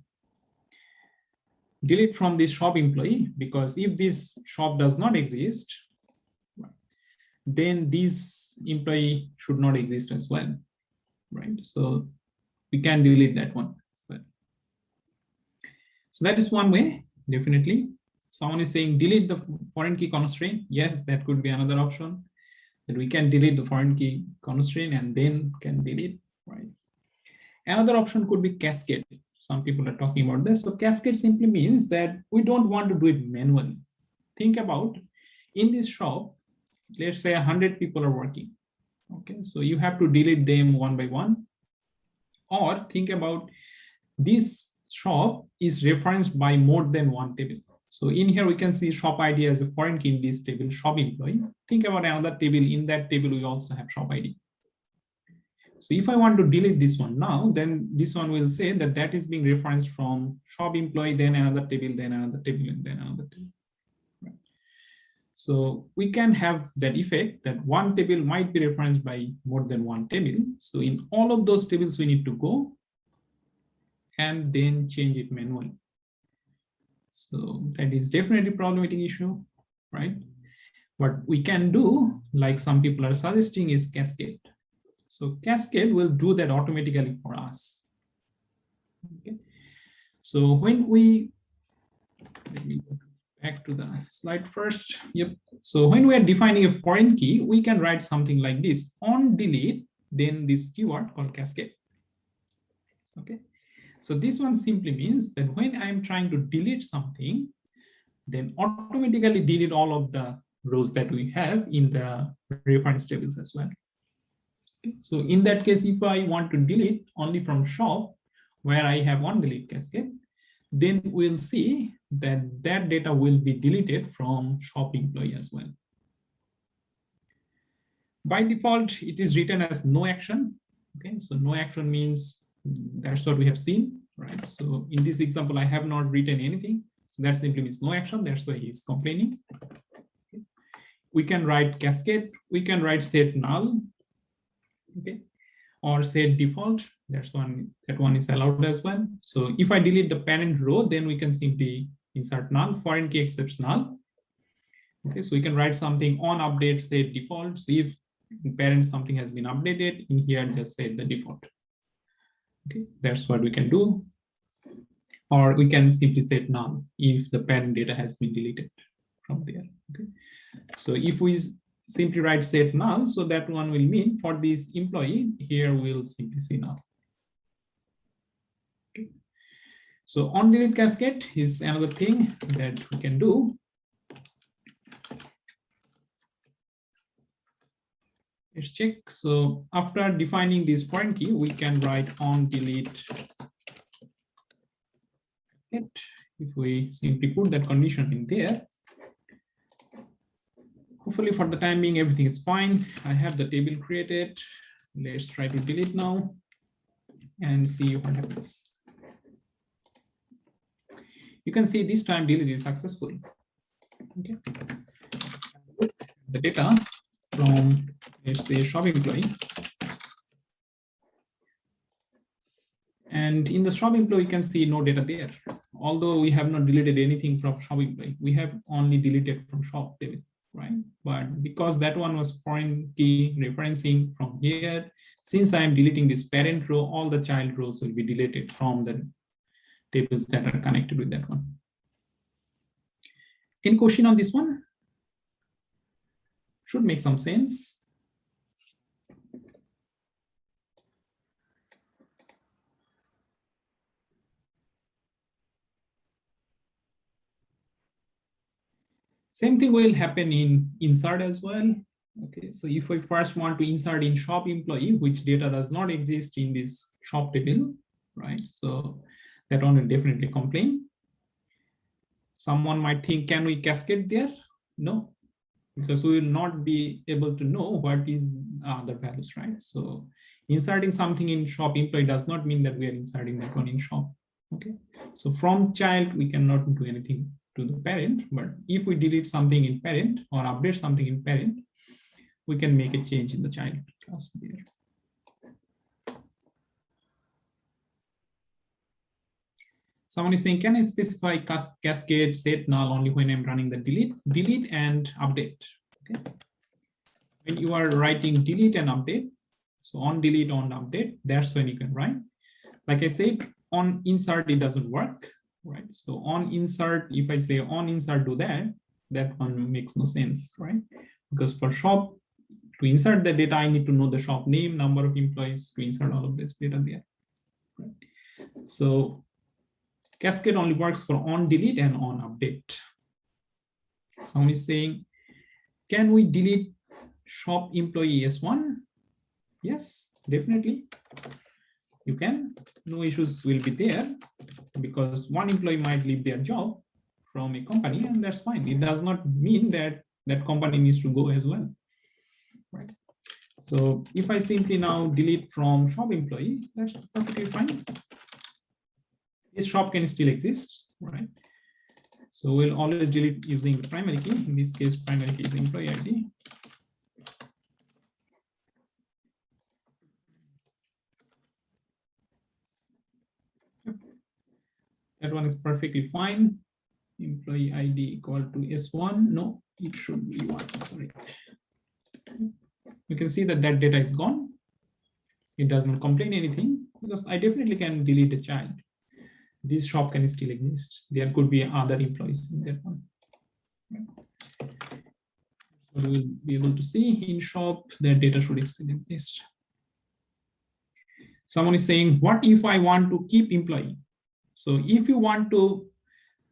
delete from this shop employee, because if this shop does not exist, then this employee should not exist as well, right? So we can delete that one as well. So that is one way, definitely. Someone is saying delete the foreign key constraint. Yes, that could be another option, that we can delete the foreign key constraint and then can delete, right? Another option could be cascade. Some people are talking about this. So cascade simply means that we don't want to do it manually. Think about in this shop, let's say 100 people are working. Okay, so you have to delete them one by one. Or think about this shop is referenced by more than one table. So in here, we can see shop ID as a foreign key in this table, shop employee. Think about another table. In that table, we also have shop ID. So if I want to delete this one now, then this one will say that that is being referenced from shop employee, then another table, then another table, and then another table. Right. So we can have that effect that one table might be referenced by more than one table. So in all of those tables, we need to go and then change it manually. So that is definitely a problematic issue, right? What we can do, like some people are suggesting, is cascade. So cascade will do that automatically for us. Okay. So when we, let me go back to the slide first. Yep. So when we are defining a foreign key, we can write something like this: on delete, then this keyword called cascade. Okay. So this one simply means that when I am trying to delete something, then automatically delete all of the rows that we have in the reference tables as well. Okay. So in that case, if I want to delete only from shop, where I have on delete cascade, then we'll see that that data will be deleted from shop employee as well. By default, it is written as no action. Okay, so no action means that's what we have seen, right? So in this example, I have not written anything. So that simply means no action. That's why he's complaining. Okay. We can write cascade. We can write set null. Okay, or set default. That one is allowed as well. So if I delete the parent row, then we can simply insert null, foreign key excepts null. Okay, so we can write something on update set default. So if in parent something has been updated, in here just set the default. Okay, that's what we can do. Or we can simply set null if the parent data has been deleted from there. Okay, so if we simply write set null, so that one will mean for this employee, here we'll simply say null. Okay. So on delete cascade is another thing that we can do. Let's check. So after defining this foreign key, we can write on delete cascade. If we simply put that condition in there, hopefully for the time being, everything is fine. I have the table created. Let's try to delete now and see what happens. You can see this time delete is successful. Okay. The data from, let's say, shop employee. And in the shop employee, you can see no data there. Although we have not deleted anything from shop employee, we have only deleted from shop table, right? But because that one was foreign key referencing from here, since I am deleting this parent row, all the child rows will be deleted from the tables that are connected with that one. Any question on this one? Should make some sense. Same thing will happen in insert as well. Okay, so if I first want to insert in shop employee, which data does not exist in this shop table, right? So that one will definitely complain. Someone might think, can we cascade there? No, because we will not be able to know what is the values, right? So inserting something in shop employee does not mean that we are inserting that one in shop. Okay, so from child, we cannot do anything to the parent, but if we delete something in parent or update something in parent, we can make a change in the child class there. Someone is saying, can I specify cascade set null only when I'm running the delete and update? Okay. When you are writing delete and update, so on delete, on update, that's when you can write. Like I said, on insert, it doesn't work, right? So on insert, if I say on insert do that, that one makes no sense, right? Because for shop, to insert the data, I need to know the shop name, number of employees to insert all of this data there. Right? So cascade only works for on delete and on update. Someone is saying, can we delete shop employee S1? Yes, definitely. You can. No issues will be there because one employee might leave their job from a company, and that's fine. It does not mean that that company needs to go as well. Right. So if I simply now delete from shop employee, that's perfectly fine. This shop can still exist, right? So we'll always delete using the primary key. In this case, primary key is employee ID. That one is perfectly fine. Employee ID equal to S1. No, it should be 1. Sorry. You can see that that data is gone. It does not complain anything because I definitely can delete a child. This shop can still exist. There could be other employees in that one. So we'll be able to see in shop that data should still exist. Someone is saying, what if I want to keep employee? So if you want to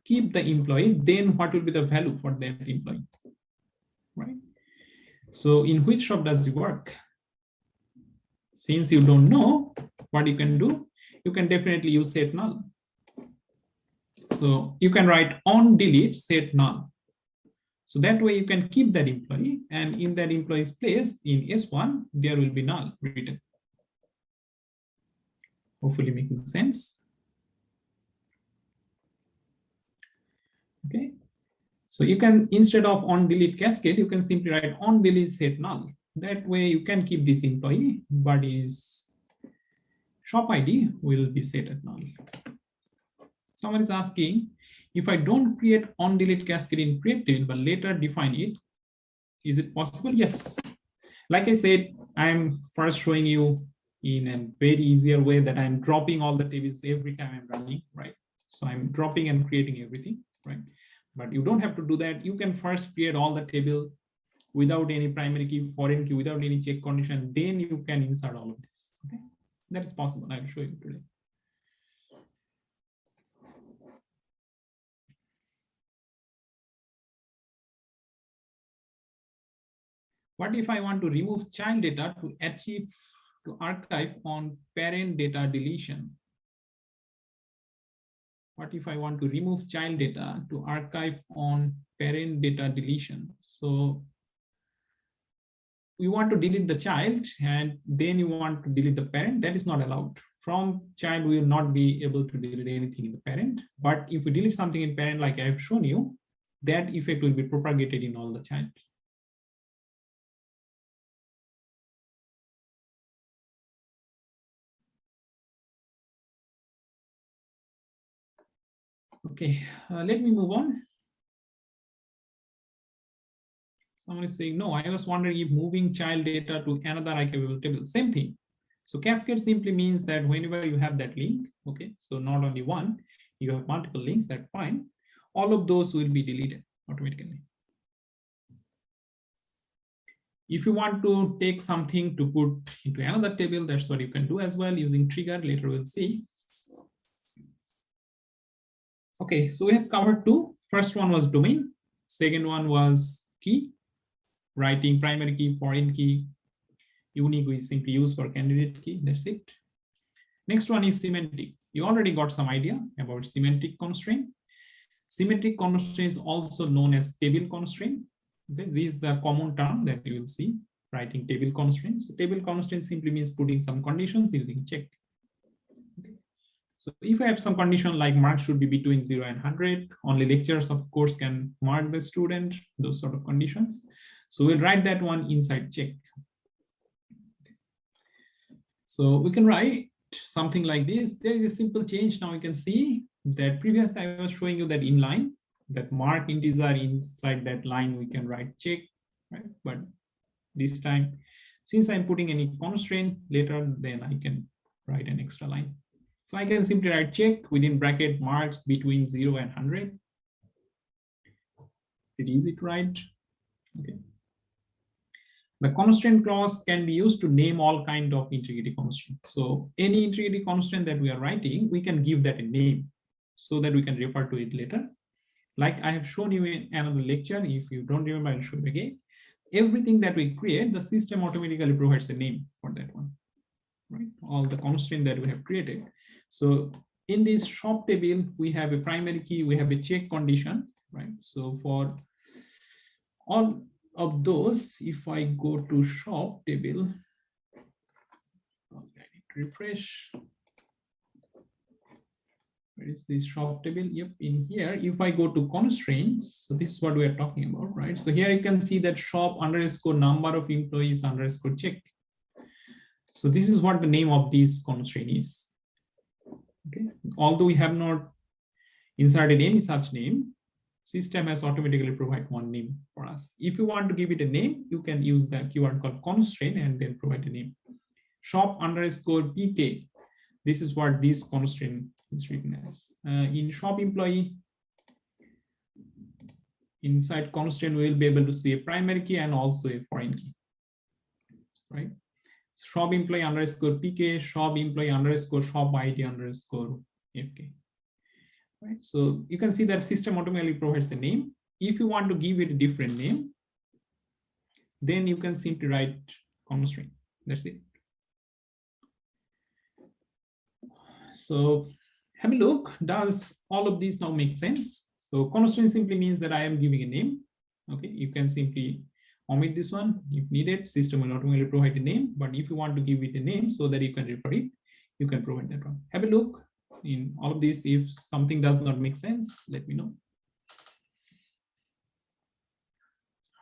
keep the employee, then what will be the value for that employee, right? So in which shop does it work? Since you don't know what you can do, you can definitely use set null. So you can write on delete set null. So that way you can keep that employee, and in that employee's place in S1, there will be null written. Hopefully making sense. Okay. So you can, instead of on delete cascade, you can simply write on delete set null. That way you can keep this employee, but his shop ID will be set at null. Someone is asking, if I don't create on delete cascade in create table, but later define it, is it possible? Yes. Like I said, I'm first showing you in a very easier way that I'm dropping all the tables every time I'm running, right? So I'm dropping and creating everything, right? But you don't have to do that. You can first create all the table without any primary key, foreign key, without any check condition, then you can insert all of this. Okay, that is possible. I'll show you today. What if I want to remove child data to achieve to archive on parent data deletion? What if I want to remove child data to archive on parent data deletion? So you want to delete the child and then you want to delete the parent, that is not allowed. From child, we will not be able to delete anything in the parent. But if we delete something in parent, like I have shown you, that effect will be propagated in all the child. Okay, let me move on. Someone is saying, no, I was wondering if moving child data to another archivable table, same thing. So cascade simply means that whenever you have that link, okay, so not only one, you have multiple links, that's fine. All of those will be deleted automatically. If you want to take something to put into another table, that's what you can do as well using trigger. Later we'll see. Okay, so we have covered two. First one was domain. Second one was key, writing primary key, foreign key, unique we simply use for candidate key. That's it. Next one is semantic. You already got some idea about semantic constraint. Semantic constraint is also known as table constraint. Okay, this is the common term that you will see, writing table constraints. So table constraint simply means putting some conditions using check. Okay. So if I have some condition like marks should be between 0 and 100, only lectures of course can mark the student, those sort of conditions. So we'll write that one inside check. So we can write something like this. There is a simple change. Now you can see that previously I was showing you that inline, that mark integer inside that line, we can write check, right? But this time, since I'm putting any constraint later, then I can write an extra line. So I can simply write check within bracket marks between 0 and 100. It's easy to write. Okay. The constraint clause can be used to name all kind of integrity constraints. So any integrity constraint that we are writing, we can give that a name so that we can refer to it later. Like I have shown you in another lecture. If you don't remember, I'll show you again. Everything that we create, the system automatically provides a name for that one, right? All the constraint that we have created. So in this shop table, we have a primary key, we have a check condition, right? So for all of those, if I go to shop table, I need to refresh. Where is this shop table? Yep, in here, if I go to constraints, so this is what we are talking about, right? So here you can see that shop underscore number of employees underscore check. So this is what the name of this constraint is. Okay, although we have not inserted any such name, system has automatically provided one name for us. If you want to give it a name, you can use the keyword called constraint and then provide a name. Shop underscore PK. This is what this constraint is written as. In shop employee, inside constraint, we will be able to see a primary key and also a foreign key, right? Shop employee underscore PK, shop employee underscore shop ID underscore FK. Right? So you can see that system automatically provides a name. If you want to give it a different name, then you can simply write constraint. That's it. So have a look. Does all of these now make sense? So constraint simply means that I am giving a name. Okay, you can simply omit this one if needed. System will automatically provide a name. But if you want to give it a name so that you can refer it, you can provide that one. Have a look in all of this. If something does not make sense, let me know.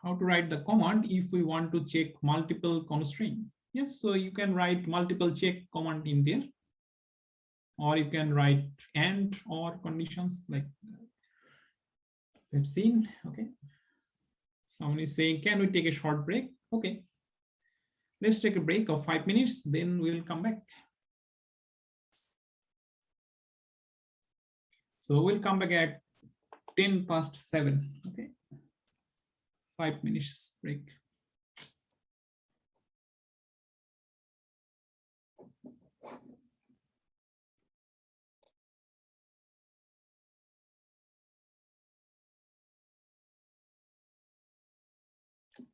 How to write the command if we want to check multiple constraint. Yes, so you can write multiple check command in there, or you can write and or conditions like we've seen. Okay, someone is saying, can we take a short break? Okay, let's take a break of 5 minutes, then we'll come back. So we'll come back at 7:10. Okay, 5 minutes break.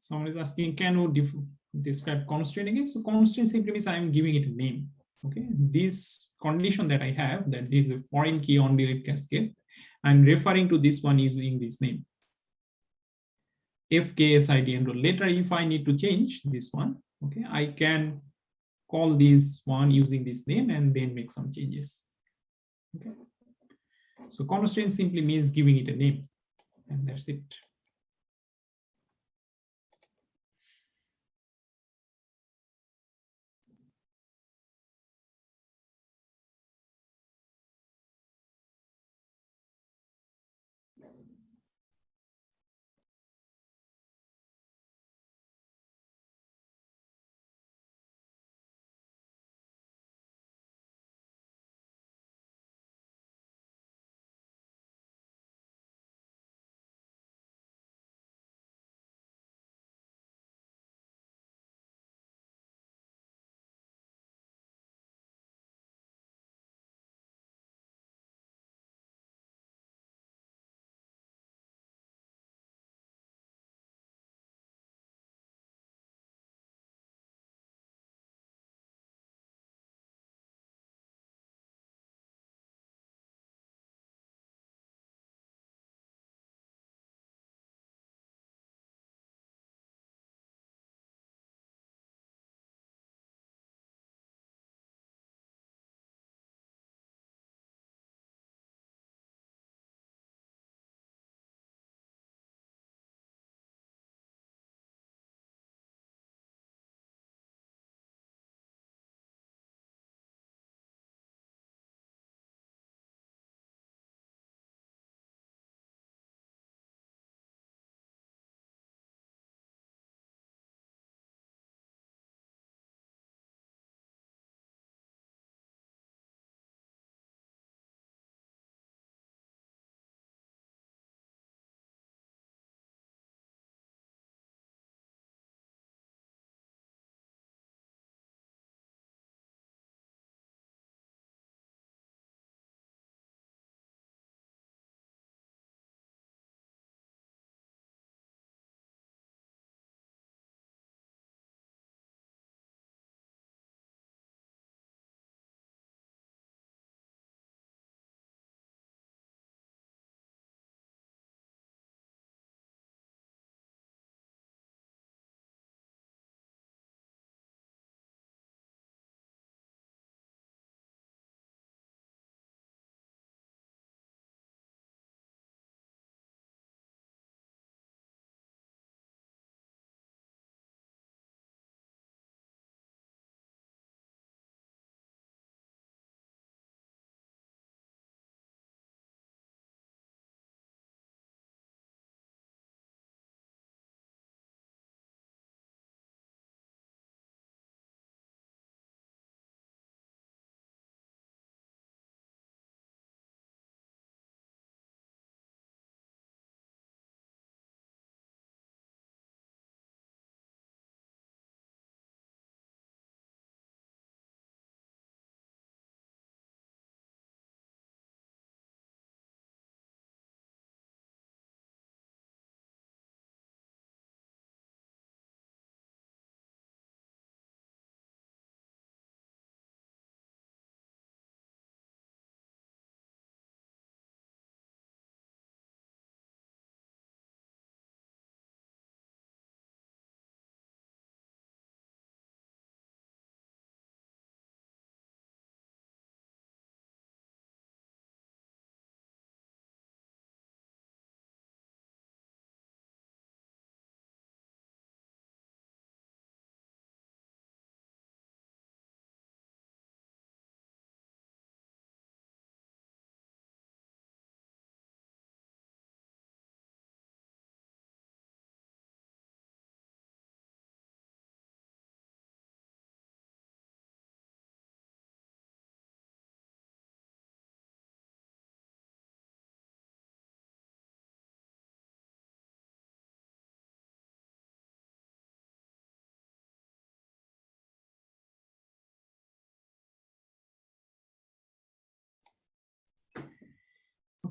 Someone is asking, can we describe constraint again? So constraint simply means I am giving it a name. Okay, this condition that I have, that is a foreign key on direct cascade, I'm referring to this one using this name. FKSID enroll. Later, if I need to change this one, okay, I can call this one using this name and then make some changes. Okay, so constraint simply means giving it a name, and that's it.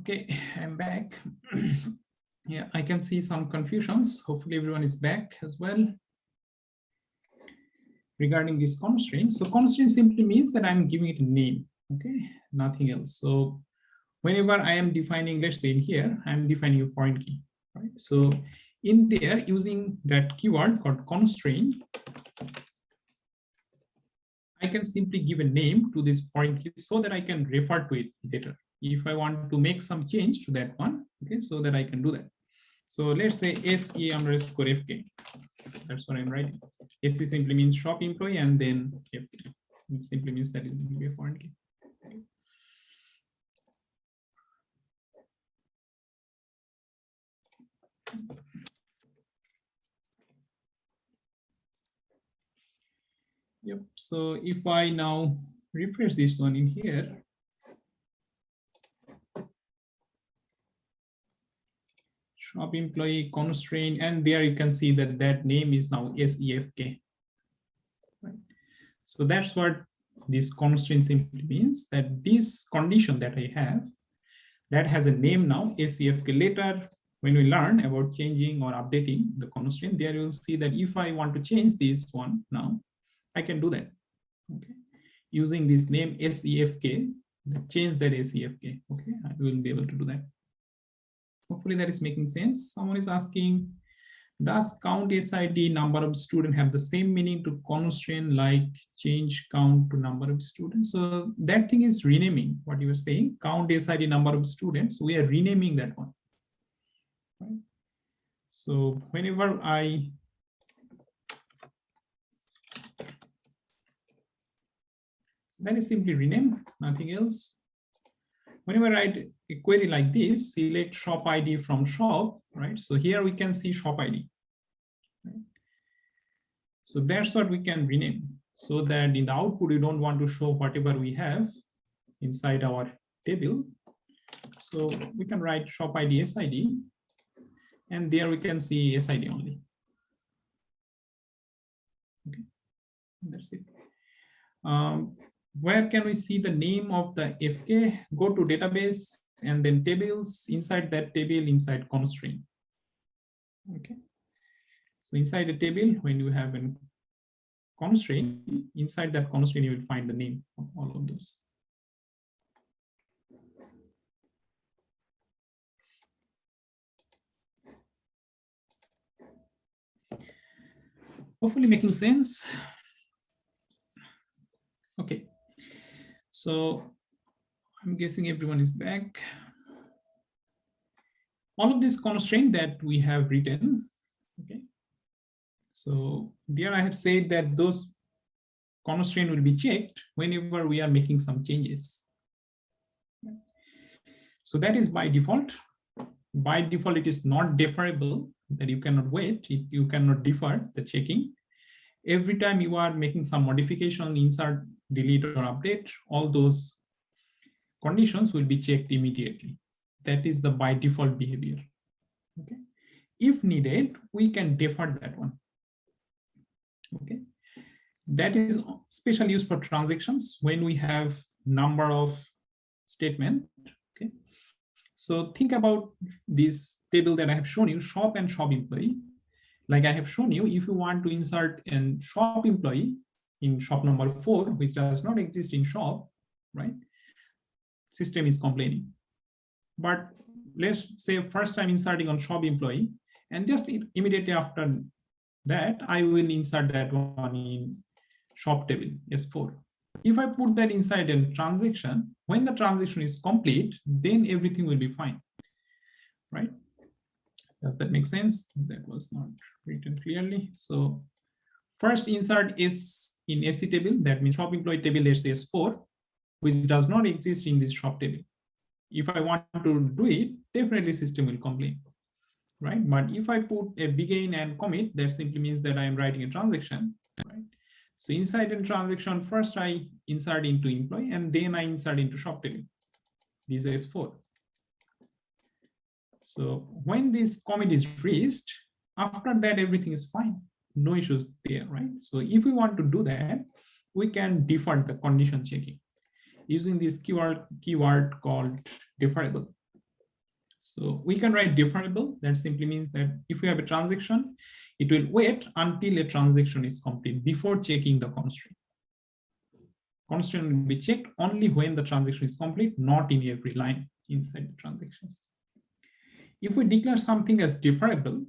Okay, I'm back. Yeah, I can see some confusions. Hopefully everyone is back as well regarding this constraint. So constraint simply means that I'm giving it a name, okay, nothing else. So whenever I am defining, let's say in here, I'm defining a foreign key, right? So in there, using that keyword called constraint, I can simply give a name to this foreign key so that I can refer to it later. If I want to make some change to that one, okay, so that I can do that. So let's say SE underscore FK. That's what I'm writing. SE simply means shop employee, and then FK. It simply means that it will be a foreign key. Yep. So if I now refresh this one in here, shop employee constraint, and there you can see that that name is now SEFK. Right. So that's what this constraint simply means, that this condition that I have, that has a name now, SEFK. Later, when we learn about changing or updating the constraint, there you will see that if I want to change this one now, I can do that. Okay, using this name SEFK, change that SEFK. Okay, I will be able to do that. Hopefully that is making sense. Someone is asking, does count SID number of students have the same meaning to constraint like change count to number of students? So that thing is renaming what you were saying, count SID number of students. We are renaming that one. Right? So whenever that is simply rename, nothing else. Whenever I write a query like this, select shop ID from shop, right? So here we can see shop ID. Right? So that's what we can rename, so that in the output, we don't want to show whatever we have inside our table. So we can write shop ID SID, and there we can see SID only. Okay, that's it. Where can we see the name of the FK? Go to database and then tables. Inside that table, inside constraint. Okay. So inside the table, when you have a constraint, inside that constraint, you will find the name of all of those. Hopefully making sense. Okay. So I'm guessing everyone is back. All of this constraint that we have written, okay. So there I have said that those constraint will be checked whenever we are making some changes. So that is by default. By default, it is not deferrable, that you cannot wait, you cannot defer the checking. Every time you are making some modification, insert, delete, or update, all those conditions will be checked immediately. That is the by default behavior. Okay. If needed, we can defer that one. Okay. That is special use for transactions when we have number of statement. Okay. So think about this table that I have shown you, shop and shop employee. Like I have shown you, if you want to insert a shop employee in shop number 4, which does not exist in shop, right? System is complaining. But let's say first time inserting on shop employee, and just immediately after that, I will insert that one in shop table S4. If I put that inside a transaction, when the transaction is complete, then everything will be fine, right? Does that make sense? That was not written clearly. So first insert is in SE table, that means shop employee table, let's say S4, which does not exist in this shop table. If I want to do it, definitely system will complain, right? But if I put a begin and commit, that simply means that I am writing a transaction, right? So inside a transaction, first I insert into employee, and then I insert into shop table. This is S4. So when this commit is reached, after that, everything is fine. No issues there, right? So if we want to do that, we can defer the condition checking using this keyword called deferrable. So we can write deferrable. That simply means that if we have a transaction, it will wait until a transaction is complete before checking the constraint. Constraint will be checked only when the transaction is complete, not in every line inside the transactions. If we declare something as deferrable,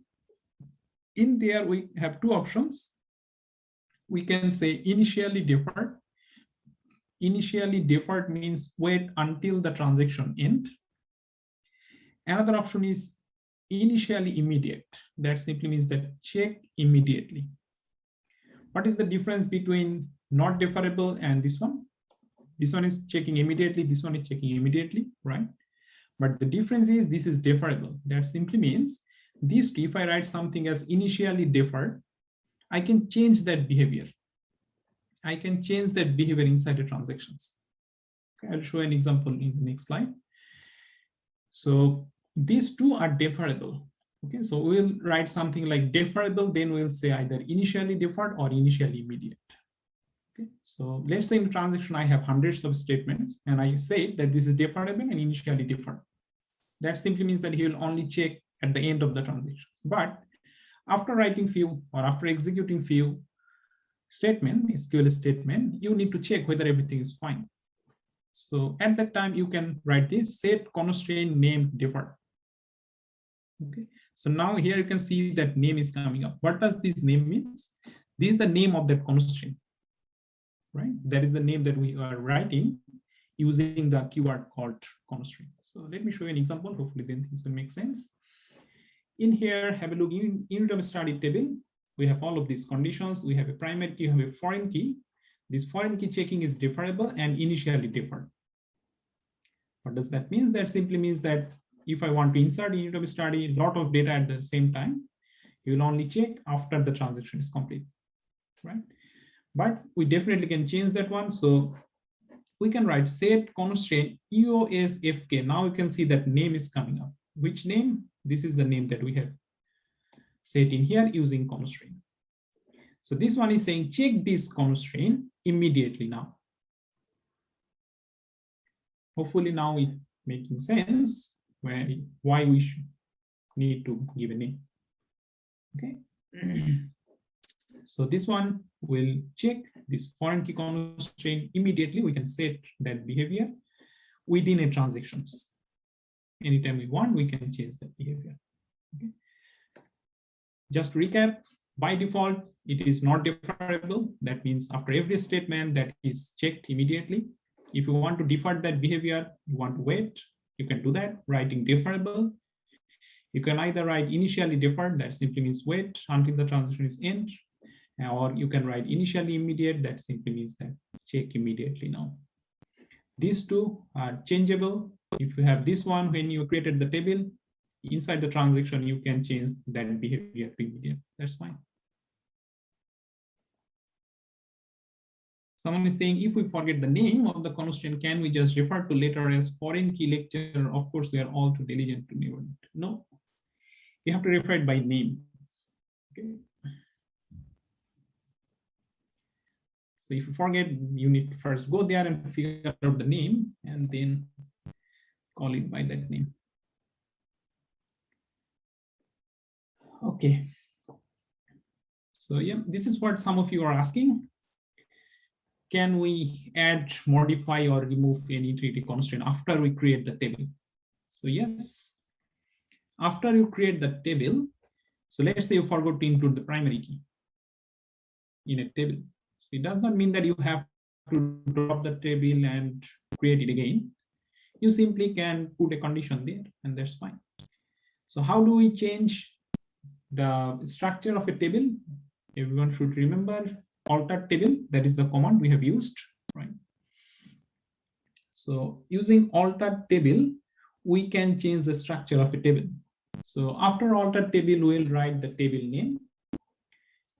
in there we have two options. We can say initially deferred. Initially deferred means wait until the transaction end. Another option is initially immediate. That simply means that check immediately. What is the difference between not deferrable and this one? This one is checking immediately, this one is checking immediately, right? But the difference is this is deferrable. That simply means this, if I write something as initially deferred, I can change that behavior. I can change that behavior inside the transactions. Okay, I'll show an example in the next slide. So these two are deferrable. Okay, so we'll write something like deferrable, then we'll say either initially deferred or initially immediate. Okay, so let's say in the transaction I have hundreds of statements and I say that this is deferrable and initially deferred. That simply means that he will only check at the end of the transaction. But after writing few or after executing few statement, SQL statement, you need to check whether everything is fine. So at that time you can write this set constraint name deferred. Okay, so now here you can see that name is coming up. What does this name means? This is the name of that constraint, right? That is the name that we are writing using the keyword called constraint. So let me show you an example. Hopefully then things will make sense. In here, have a look in unit of study table. We have all of these conditions. We have a primary key, we have a foreign key. This foreign key checking is deferrable and initially deferred. What does that mean? That simply means that if I want to insert in unit of study a lot of data at the same time, you will only check after the transaction is complete, right? But we definitely can change that one. So we can write set constraint EOSFK. Now you can see that name is coming up. Which name? This is the name that we have set in here using constraint. So this one is saying check this constraint immediately now. Hopefully now it's making sense why we should need to give a name. Okay. So this one will check this foreign key constraint immediately. We can set that behavior within a transactions. Anytime we want, we can change that behavior. Okay. Just to recap, by default, it is not deferrable. That means after every statement that is checked immediately. If you want to defer that behavior, you want to wait, you can do that, writing deferrable. You can either write initially deferred, that simply means wait until the transaction is end, or you can write initially immediate, that simply means that check immediately now. These two are changeable. If you have this one, when you created the table, inside the transaction, you can change that behavior to immediate. That's fine. Someone is saying, if we forget the name of the constraint, can we just refer to later as foreign key lecture? Of course, we are all too diligent to know it. No, you have to refer it by name. Okay. So if you forget, you need to first go there and figure out the name and then call it by that name. Okay. So yeah, this is what some of you are asking. Can we add, modify, or remove any treaty constraint after we create the table? So yes, after you create the table, so let's say you forgot to include the primary key in a table. So it does not mean that you have to drop the table and create it again. You simply can put a condition there and that's fine. So how do we change the structure of a table? Everyone should remember alter table. That is the command we have used, right? So using alter table, we can change the structure of a table. So after alter table, we'll write the table name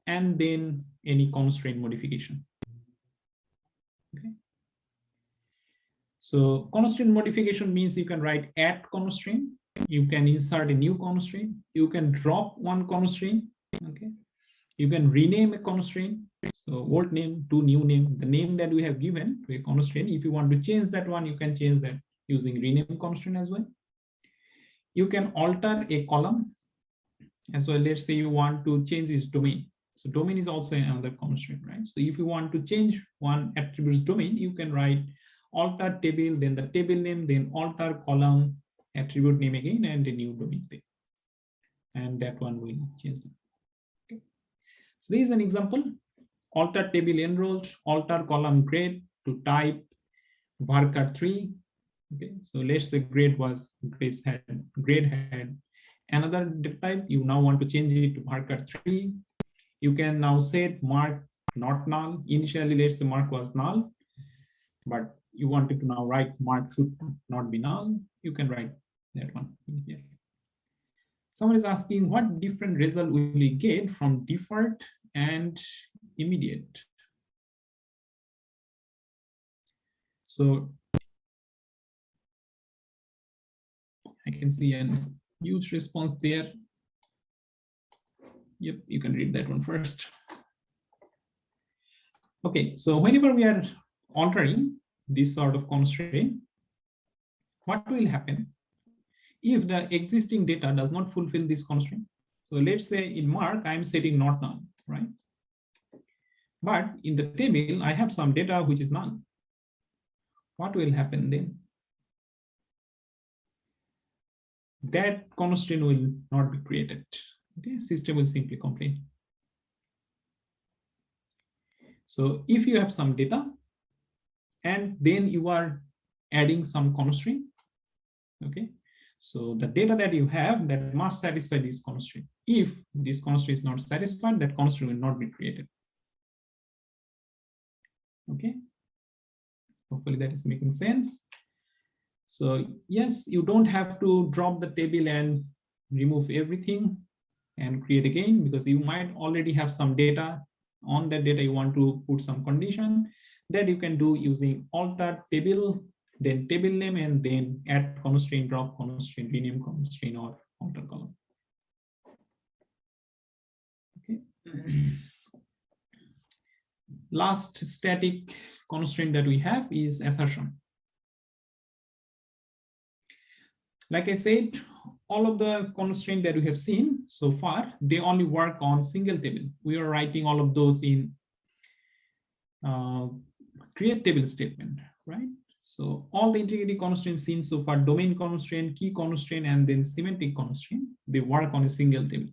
and then any constraint modification. Okay. So constraint modification means you can write add constraint, you can insert a new constraint, you can drop one constraint, okay. You can rename a constraint. So old name to new name, the name that we have given to a constraint. If you want to change that one, you can change that using rename constraint as well. You can alter a column as well. Let's say you want to change its domain. So domain is also another constraint, right? So if you want to change one attribute's domain, you can write alter table, then the table name, then alter column, attribute name again, and a new domain thing. And that one will change them. Okay. So this is an example. Alter table enrolled, alter column grade to type varchar 3. Okay, so let's say grade had another type. You now want to change it to varchar 3. You can now set mark not null. Initially, let's say mark was null, but you wanted to now write mark should not be null. You can write that one in here. Someone is asking what different result will we get from deferred and immediate. So I can see a huge response there. Yep, you can read that one first. Okay, so whenever we are altering this sort of constraint, what will happen if the existing data does not fulfill this constraint? So let's say in mark, I'm setting not null, right? But in the table, I have some data which is null. What will happen then? That constraint will not be created. Okay, system will simply complain. So if you have some data and then you are adding some constraint, okay, so the data that you have that must satisfy this constraint. If this constraint is not satisfied, that constraint will not be created. Okay, hopefully that is making sense. So yes, you don't have to drop the table and remove everything and create again, because you might already have some data. On that data, you want to put some condition that you can do using alter table, then table name, and then add constraint, drop constraint, rename constraint, or alter column. Okay. Last static constraint that we have is assertion. Like I said, all of the constraints that we have seen so far, they only work on single table. We are writing all of those in create table statement, right? So all the integrity constraints seen so far, domain constraint, key constraint, and then semantic constraint, they work on a single table.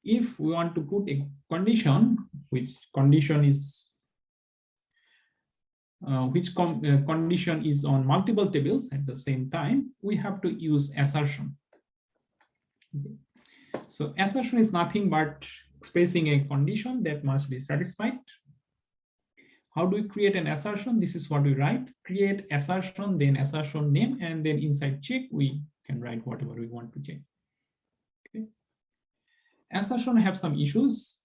If we want to put a condition, which condition is on multiple tables at the same time, we have to use assertion. Okay. So assertion is nothing but expressing a condition that must be satisfied. How do we create an assertion? This is what we write: create assertion, then assertion name, and then inside check we can write whatever we want to check. Okay. Assertion have some issues.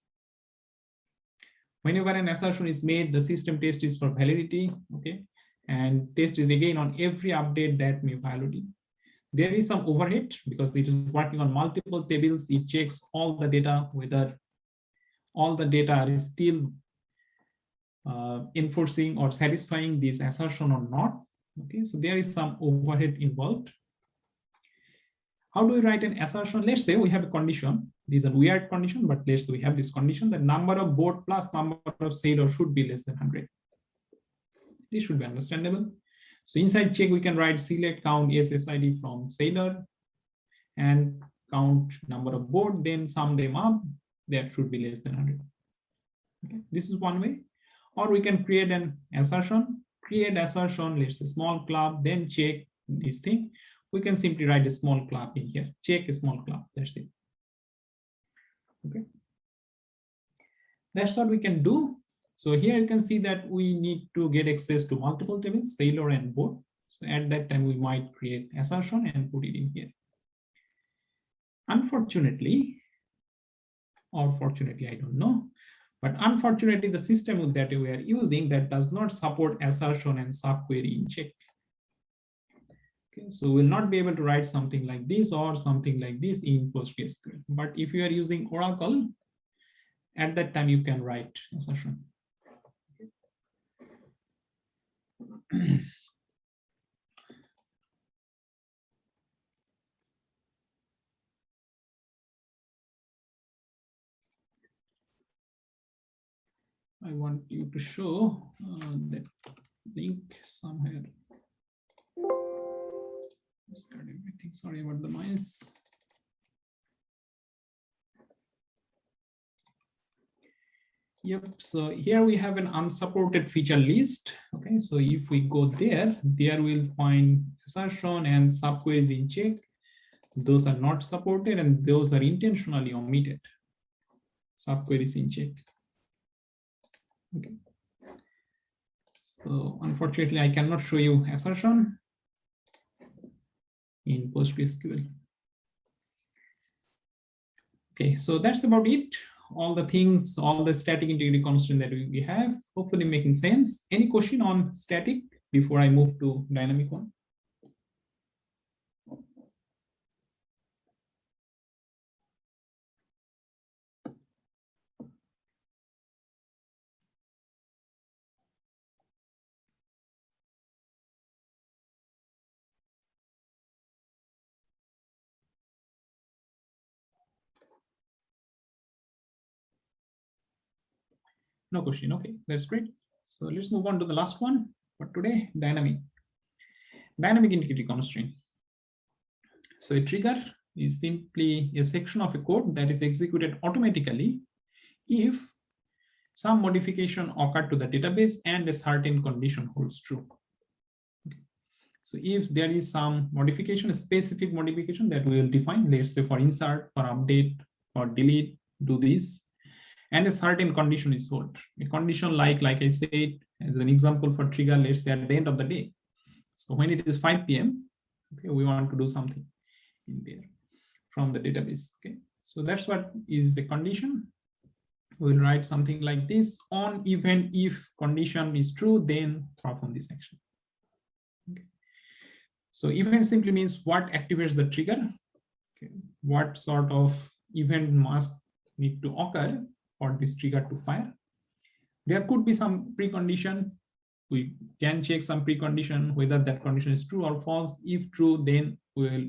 Whenever an assertion is made, the system test is for validity, okay, and test is again on every update that may violate it. There is some overhead because it is working on multiple tables. It checks all the data, whether all the data is still enforcing or satisfying this assertion or not. Okay, so there is some overhead involved. How do we write an assertion? Let's say we have a condition. This is a weird condition, but let's say we have this condition: the number of board plus number of sailor should be less than 100. This should be understandable. So inside check, we can write select count SSID from sailor and count number of board, then sum them up. That should be less than 100. Okay, this is one way. Or we can create an assertion. Create assertion, let's say small club, then check this thing. We can simply write a small club in here. Check a small club. That's it. Okay. That's what we can do. So here you can see that we need to get access to multiple tables, sailor and board. So at that time, we might create assertion and put it in here. Unfortunately, or fortunately, I don't know, but unfortunately, the system that we are using that does not support assertion and subquery in check. Okay, so we'll not be able to write something like this or something like this in PostgreSQL. But if you are using Oracle, at that time you can write assertion. I want you to show that link somewhere. Start everything. Sorry about the noise. Yep, so here we have an unsupported feature list. Okay, so if we go there, we'll find assertion and subqueries in check. Those are not supported and those are intentionally omitted. Subqueries in check. Okay. So unfortunately, I cannot show you assertion in PostgreSQL. Okay, so that's about it. All the things, all the static integrity constraint that we have, hopefully making sense. Any question on static before I move to dynamic one? No question. Okay, that's great. So let's move on to the last one for today, dynamic. Dynamic integrity constraint. So a trigger is simply a section of a code that is executed automatically if some modification occurred to the database and a certain condition holds true. Okay. So if there is some modification, a specific modification that we will define, let's say for insert, for update, or delete, do this, and a certain condition is held. A condition like I said, as an example for trigger, let's say at the end of the day. So when it is 5 p.m., okay, we want to do something in there from the database. Okay, so that's what is the condition. We'll write something like this: on event if condition is true, then perform this action. Okay. So event simply means what activates the trigger. Okay. What sort of event must need to occur for this trigger to fire. There could be some precondition. We can check some precondition whether that condition is true or false. If true, then we will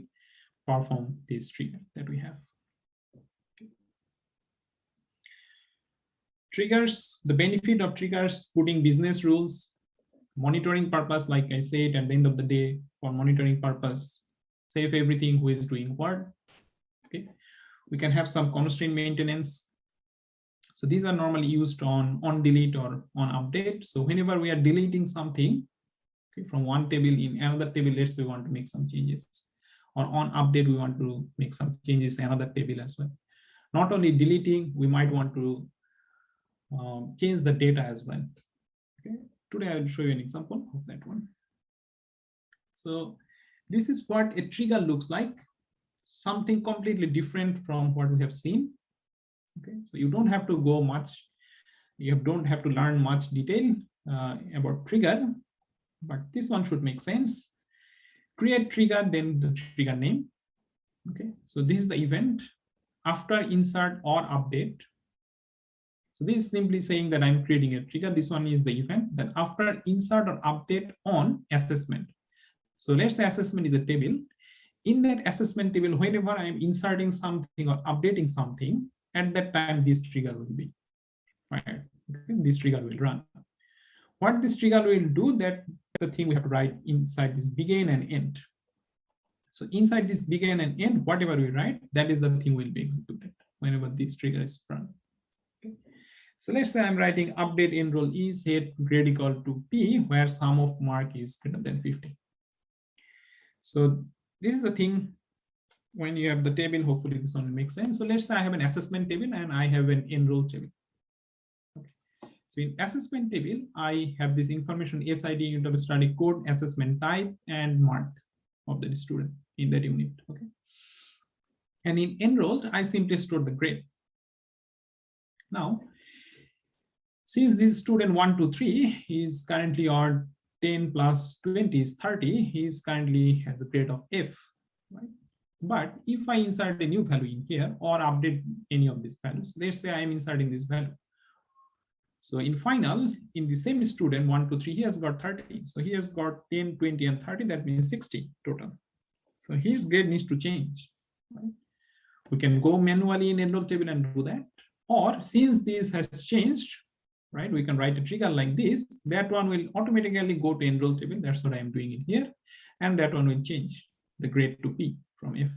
perform this trigger that we have. Okay. Triggers, the benefit of triggers: putting business rules, monitoring purpose, like I said, at the end of the day, for monitoring purpose, save everything who is doing what. Okay, we can have some constraint maintenance. So these are normally used on delete or on update. So whenever we are deleting something, okay, from one table in another table, let's say we want to make some changes, or on update we want to make some changes in another table as well. Not only deleting, we might want to change the data as well. Okay, today I will show you an example of that one. So this is what a trigger looks like, something completely different from what we have seen. Okay, so you don't have to go much, you don't have to learn much detail about trigger, but this one should make sense. Create trigger, then the trigger name. Okay, so this is the event after insert or update. So this is simply saying that I'm creating a trigger. This one is the event that after insert or update on assessment. So let's say assessment is a table. In that assessment table, whenever I'm inserting something or updating something, at that time this trigger will be fired. Okay, this trigger will run. What this trigger will do, that the thing we have to write inside this begin and end. So inside this begin and end, whatever we write, that is the thing will be executed whenever this trigger is run. Okay. So let's say I'm writing update enroll is head grade equal to P, where sum of mark is greater than 50. So this is the thing. When you have the table, hopefully this one makes sense. So let's say I have an assessment table and I have an enroll table. Okay. So in assessment table, I have this information: SID, unit of study code, assessment type, and mark of the student in that unit. Okay. And in enrolled, I simply store the grade. Now, since this student 1 to 3 is currently on 10 plus 20 is 30, he is currently has a grade of F, right? But if I insert a new value in here or update any of these values, let's say I am inserting this value. So in final, in the same student 1 to 3, he has got 30. So he has got 10, 20, and 30. That means 60 total. So his grade needs to change. Right? We can go manually in enroll table and do that. Or since this has changed, right? We can write a trigger like this. That one will automatically go to enroll table. That's what I'm doing it here. And that one will change the grade to P from F.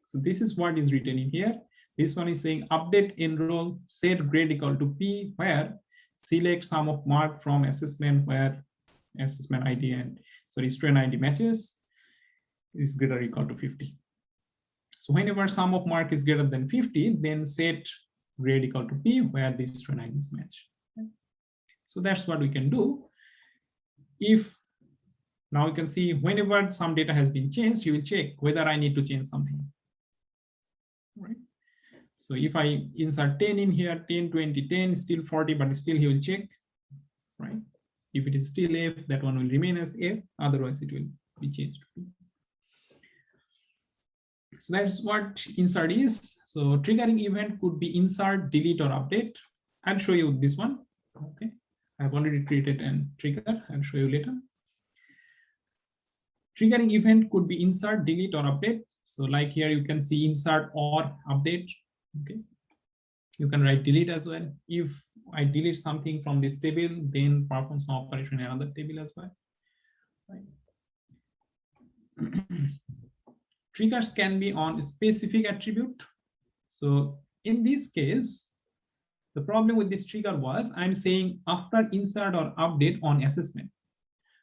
So this is what is written in here. This one is saying update enroll set grade equal to P, where select sum of mark from assessment where assessment ID and student ID matches is greater or equal to 50. So whenever sum of mark is greater than 50, then set grade equal to P where these student IDs match. So that's what we can do. If now you can see whenever some data has been changed, you will check whether I need to change something. Right. So if I insert 10 in here, 10, 20, 10, still 40, but still he will check, right? If it is still F, that one will remain as F, otherwise it will be changed. So that's what insert is. So triggering event could be insert, delete, or update. I'll show you this one. Okay, I've already created a trigger. I'll show you later. Triggering event could be insert, delete, or update. So like here you can see insert or update. Okay, you can write delete as well. If I delete something from this table, then perform some operation in another table as well. Right. Triggers can be on a specific attribute. So in this case, the problem with this trigger was I'm saying after insert or update on assessment.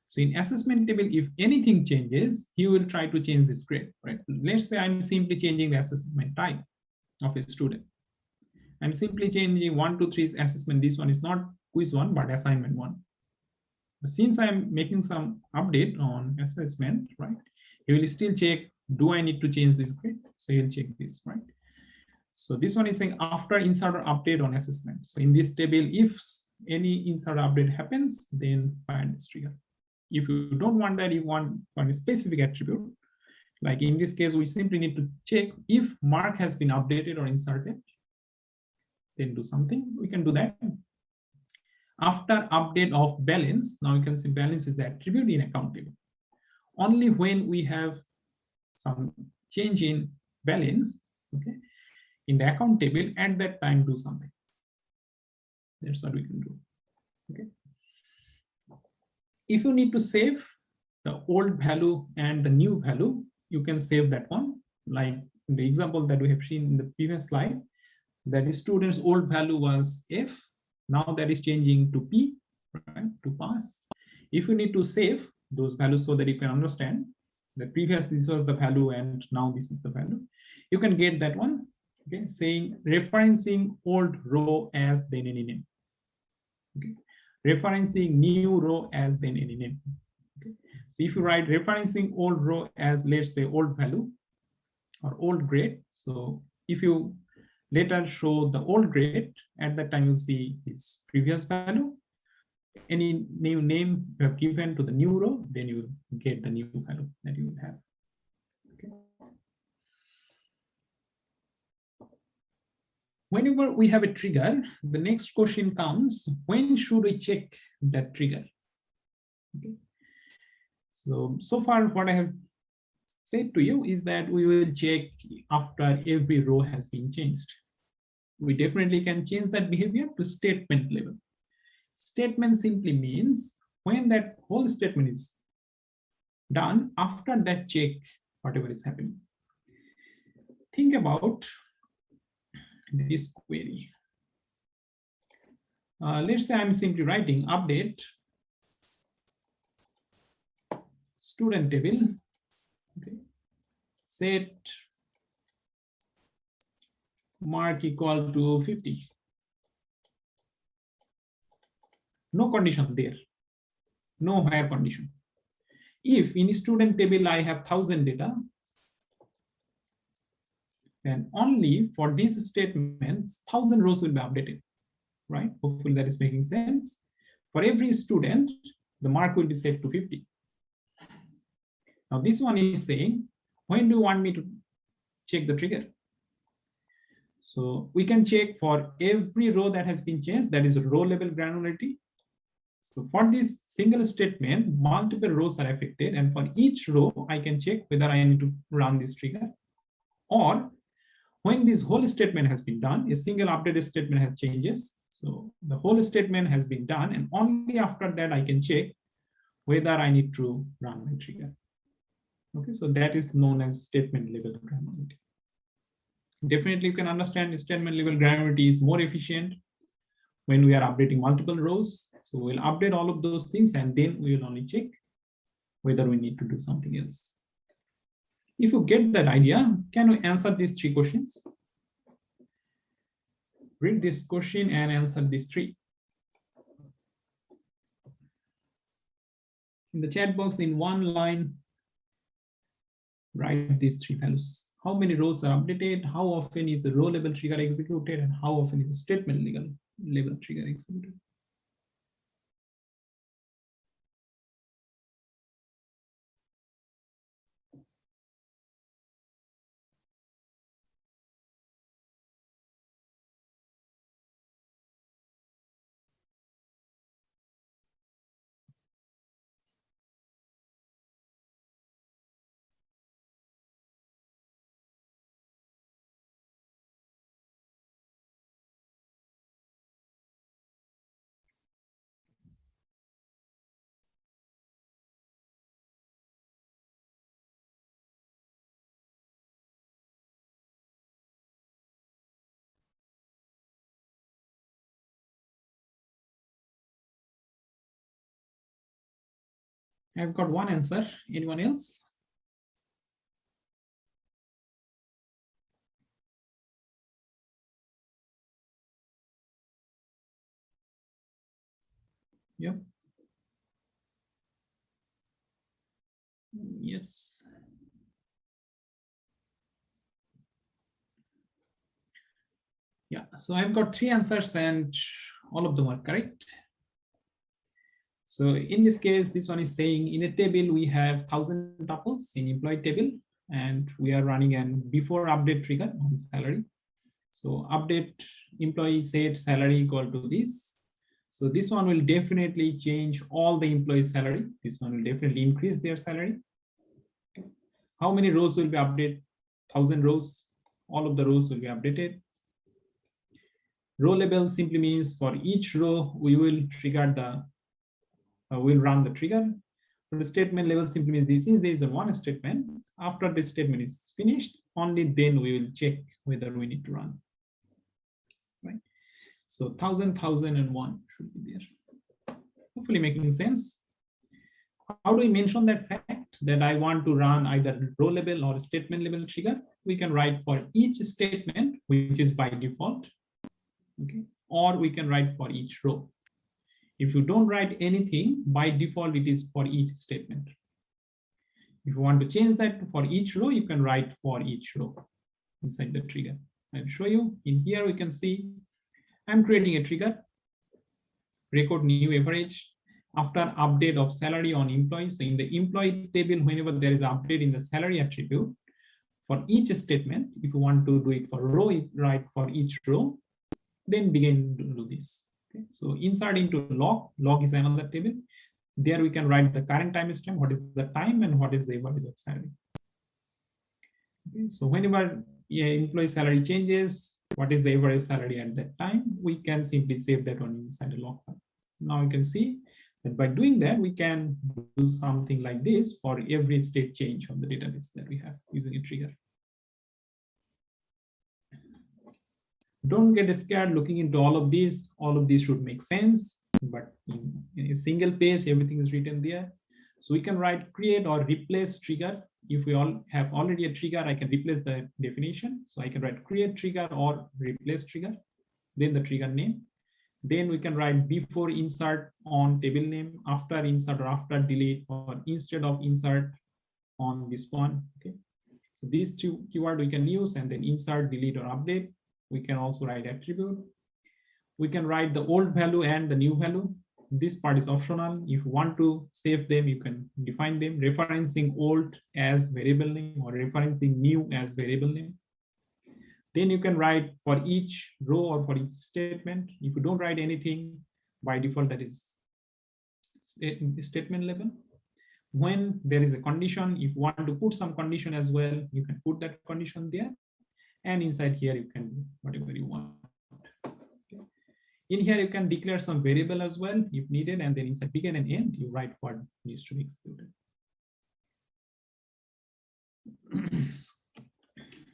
So in assessment table, if anything changes, he will try to change this grade, right? Let's say I'm simply changing the assessment type of a student. I'm simply changing 1 to 3 assessment. This one is not quiz 1, but assignment 1. But since I'm making some update on assessment, right? He will still check, do I need to change this grade? So he'll check this, right? So this one is saying after insert or update on assessment. So in this table, if any insert or update happens, then find this trigger. If you don't want that, you want a specific attribute. Like in this case, we simply need to check if mark has been updated or inserted. Then do something. We can do that. After update of balance, now you can see balance is the attribute in account table. Only when we have some change in balance, okay, in the account table, at that time do something. That's what we can do. Okay. If you need to save the old value and the new value, you can save that one. Like the example that we have seen in the previous slide, that is student's old value was F. Now that is changing to P, right, to pass. If you need to save those values so that you can understand the previous, this was the value and now this is the value, you can get that one, okay, saying referencing old row as then any name. Okay. Referencing new row as then any name. Okay. So if you write referencing old row as, let's say, old value or old grade, so if you later show the old grade, at that time you'll see its previous value. Any new name you have given to the new row, then you will get the new value that you will have. Okay. Whenever we have a trigger, the next question comes, when should we check that trigger? Okay. So far what I have said to you is that we will check after every row has been changed. We definitely can change that behavior to statement level. Statement simply means when that whole statement is done, after that check whatever is happening. Think about this query. Let's say I'm simply writing update student table, okay, set mark equal to 50. No condition there, no higher condition. If in student table I have 1000 data, then only for this statement 1000 rows will be updated, right? Hopefully that is making sense. For every student, the mark will be set to 50. Now this one is saying, when do you want me to check the trigger? So we can check for every row that has been changed, that is row level granularity. So for this single statement, multiple rows are affected, and for each row, I can check whether I need to run this trigger. Or when this whole statement has been done, a single updated statement has changes. So the whole statement has been done, and only after that I can check whether I need to run my trigger. Okay, so that is known as statement level granularity. Definitely you can understand statement level granularity is more efficient when we are updating multiple rows. So we'll update all of those things and then we will only check whether we need to do something else. If you get that idea, can we answer these 3 questions? Read this question and answer these 3. In the chat box, in one line, write these 3 values. How many rows are updated? How often is the row level trigger executed? And how often is the statement level trigger executed? I've got one answer. Anyone else? Yep. Yes. Yeah, so I've got 3 answers and all of them are correct. So in this case, this one is saying in a table, we have 1000 tuples in employee table, and we are running an before update trigger on salary. So update employee set salary equal to this. So this one will definitely change all the employees' salary. This one will definitely increase their salary. How many rows will be updated? 1000 rows. All of the rows will be updated. Row level simply means for each row, we will trigger the we'll run the trigger. For the statement level simply means this is there is a one statement. After this statement is finished, only then we will check whether we need to run. Right. So 1000, 1001 should be there. Hopefully making sense. How do we mention that fact that I want to run either row level or statement level trigger? We can write for each statement, which is by default. Okay. Or we can write for each row. If you don't write anything, by default, it is for each statement. If you want to change that for each row, you can write for each row inside the trigger. I'll show you. In here, we can see I'm creating a trigger, record new average after update of salary on employee. So in the employee table, whenever there is update in the salary attribute, for each statement, if you want to do it for row, you write for each row, then begin to do this. Okay. So insert into log is another table. There we can write the current timestamp, what is the time and what is the average of salary. Okay. So whenever employee salary changes, what is the average salary at that time, we can simply save that one inside a log file. Now you can see that by doing that, we can do something like this for every state change of the database that we have using a trigger. Don't get scared looking into all of these. All of these should make sense, but in a single page, everything is written there. So we can write create or replace trigger. If we all have already a trigger, I can replace the definition. So I can write create trigger or replace trigger, then the trigger name. Then we can write before insert on table name, after insert or after delete, or instead of insert on this one. Okay. So these 2 keywords we can use, and then insert, delete, or update. We can also write attribute. We can write the old value and the new value. This part is optional. If you want to save them, you can define them, referencing old as variable name or referencing new as variable name. Then you can write for each row or for each statement. If you don't write anything, by default, that is statement level. When there is a condition, if you want to put some condition as well, you can put that condition there. And inside here, you can do whatever you want. Okay. In here, you can declare some variable as well if needed, and then inside begin and end, you write what needs to be executed.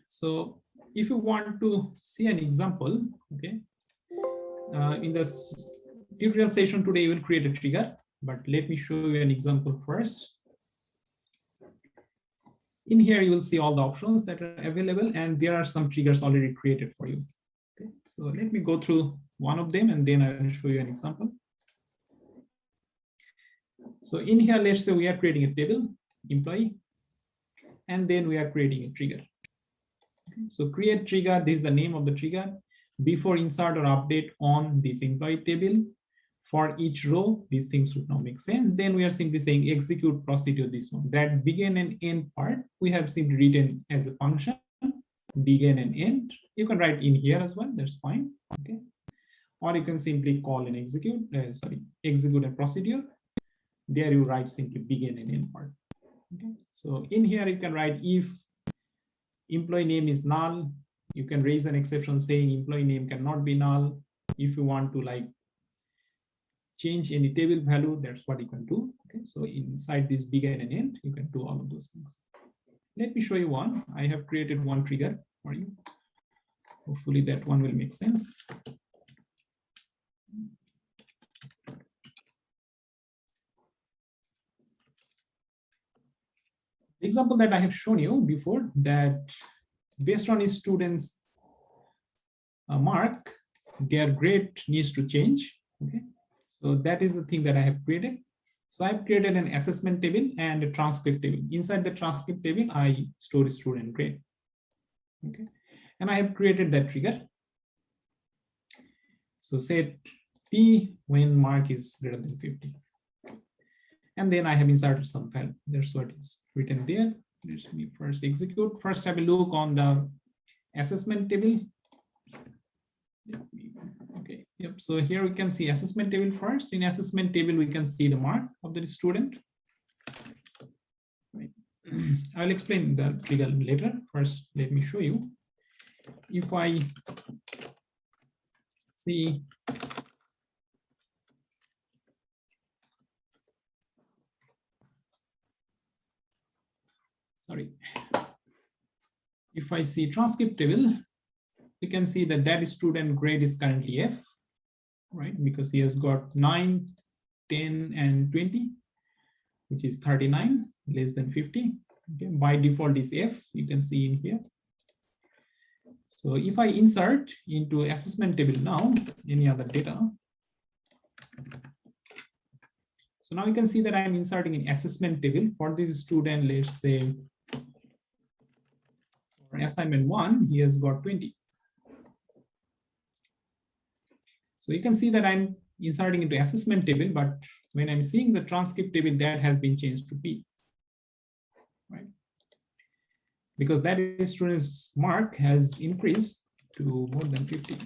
So if you want to see an example, okay, in this tutorial session today, you will create a trigger, but let me show you an example first. In here, you will see all the options that are available, and there are some triggers already created for you. Okay, so let me go through one of them, and then I will show you an example. So in here, let's say we are creating a table, employee, and then we are creating a trigger. Okay, so create trigger, this is the name of the trigger. Before insert or update on this employee table, for each row, these things would now make sense. Then we are simply saying execute procedure, this one. That begin and end part, we have simply written as a function, begin and end. You can write in here as well, that's fine. Okay. Or you can simply call and execute, execute a procedure. There you write simply begin and end part. Okay. So in here you can write if employee name is null, you can raise an exception saying employee name cannot be null. If you want to like change any table value, that's what you can do. Okay, so inside this begin and end, you can do all of those things. Let me show you one. I have created one trigger for you. Hopefully that one will make sense. The example that I have shown you before, that based on a student's mark, their grade needs to change. Okay. So that is the thing that I have created. So I've created an assessment table and a transcript table. Inside the transcript table, I store student grade. Okay. And I have created that trigger. So set P when mark is greater than 50. And then I have inserted some value. That's what is written there. Let me first execute. First have a look on the assessment table. Okay, yep. So here we can see assessment table first. In assessment table, we can see the mark of the student. Right. I'll explain the trigger later. First, let me show you. If I see if I see transcript table, you can see that that student grade is currently F, right? Because he has got 9, 10, and 20, which is 39, less than 50. Okay, by default is F, you can see in here. So if I insert into assessment table now, any other data. So now you can see that I'm inserting an assessment table for this student, let's say for assignment 1, he has got 20. So you can see that I'm inserting into assessment table, but when I'm seeing the transcript table, that has been changed to P, right? Because that student's mark has increased to more than 50.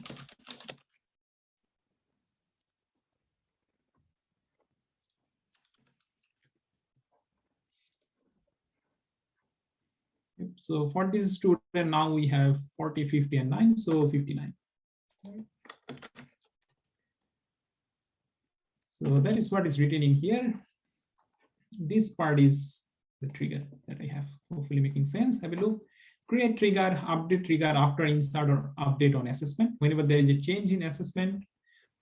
So for this student, now we have 40, 50, and 9, so 59. So that is what is written in here. This part is the trigger that I have, hopefully making sense. Have a look. Create trigger, update trigger after insert or update on assessment. Whenever there is a change in assessment,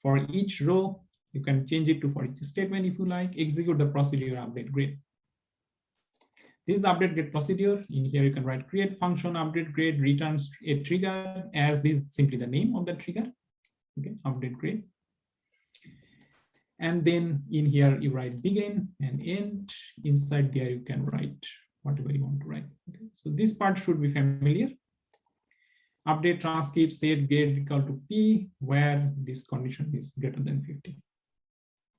for each row, you can change it to for each statement if you like. Execute the procedure, update grade. This is the update grade procedure. In here, you can write create function, update grade, returns a trigger, as this is simply the name of the trigger. Okay, update grade. And then in here, you write begin and end. Inside there, you can write whatever you want to write. Okay, so this part should be familiar. Update transcript set grade equal to P, where this condition is greater than 50.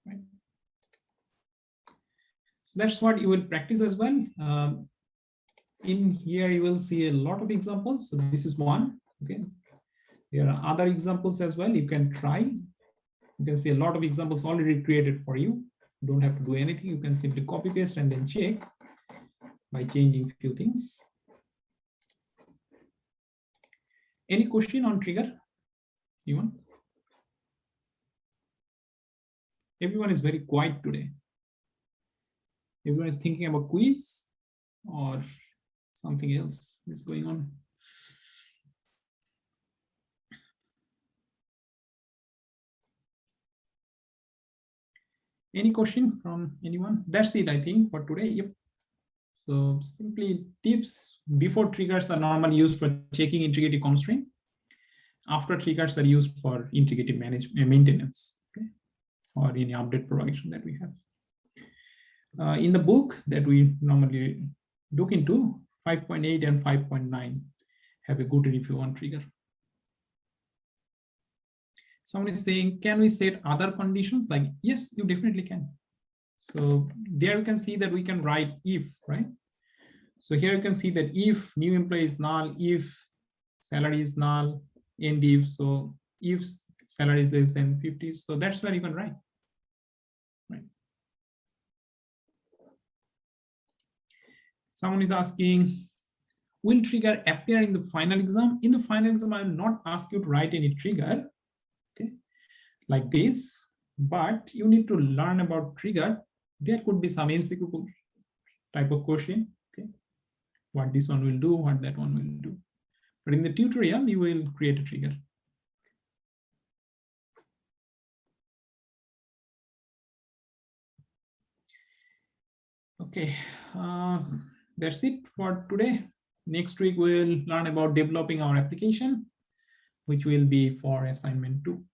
Right. So that's what you will practice as well. In here, you will see a lot of examples. So this is one. Okay, there are other examples as well. You can try. You can see a lot of examples already created for you. You don't have to do anything. You can simply copy paste and then check by changing a few things. Any question on trigger? Anyone? Everyone is very quiet today. Everyone is thinking about quiz or something else is going on. Any question from anyone? That's it, I think, for today. Yep. So simply tips before triggers are normally used for checking integrity constraint. After triggers are used for integrity maintenance, okay, or any update propagation that we have. In the book that we normally look into, 5.8 and 5.9 have a good review on trigger. Someone is saying, can we set other conditions? Like, yes, you definitely can. So there you can see that we can write if, right? So here you can see that if new employee is null, if salary is null, end if, so if salary is less than 50, so that's where you can write, right? Someone is asking, will trigger appear in the final exam? In the final exam, I will not ask you to write any trigger, okay, like this, but you need to learn about trigger. There could be some MCQ type of question, okay, what this one will do, what that one will do. But in the tutorial, you will create a trigger. Okay, that's it for today. Next week, we'll learn about developing our application, which will be for assignment 2.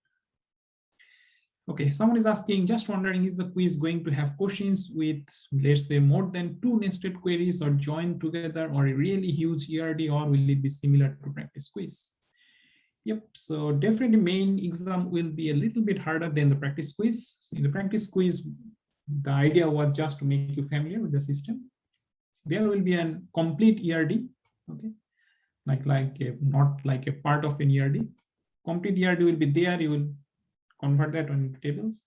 Okay, someone is asking, just wondering, is the quiz going to have questions with, let's say, more than 2 nested queries or joined together, or a really huge ERD, or will it be similar to practice quiz? Yep, so definitely main exam will be a little bit harder than the practice quiz. So in the practice quiz, the idea was just to make you familiar with the system. So there will be a complete ERD, okay, not like a part of an ERD. Complete ERD will be there. You will convert that on tables.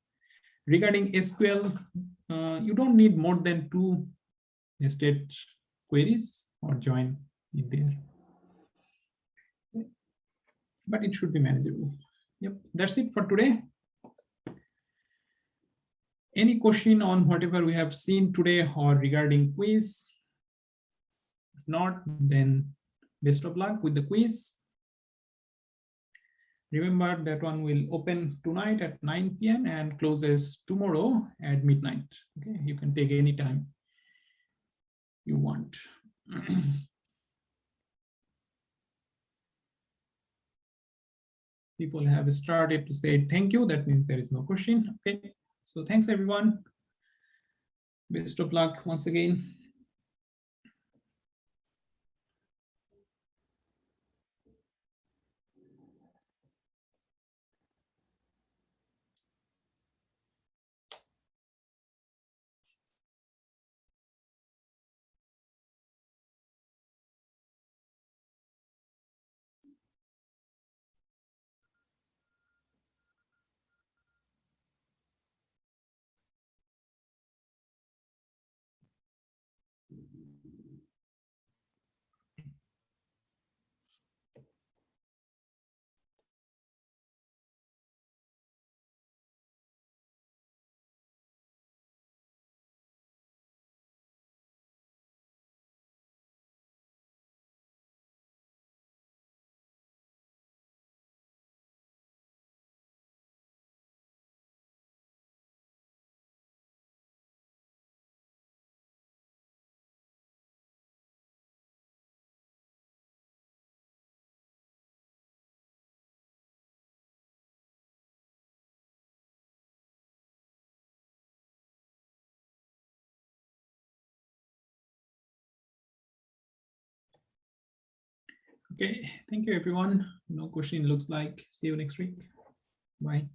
Regarding SQL, you don't need more than 2 nested queries or join in there, but it should be manageable. Yep, that's it for today. Any question on whatever we have seen today or regarding quiz? If not, then best of luck with the quiz. Remember that one will open tonight at 9 p.m. and closes tomorrow at midnight. Okay, you can take any time you want. People have started to say thank you. That means there is no question. Okay, so thanks everyone. Best of luck once again. Okay, thank you everyone. No question looks like. See you next week. Bye.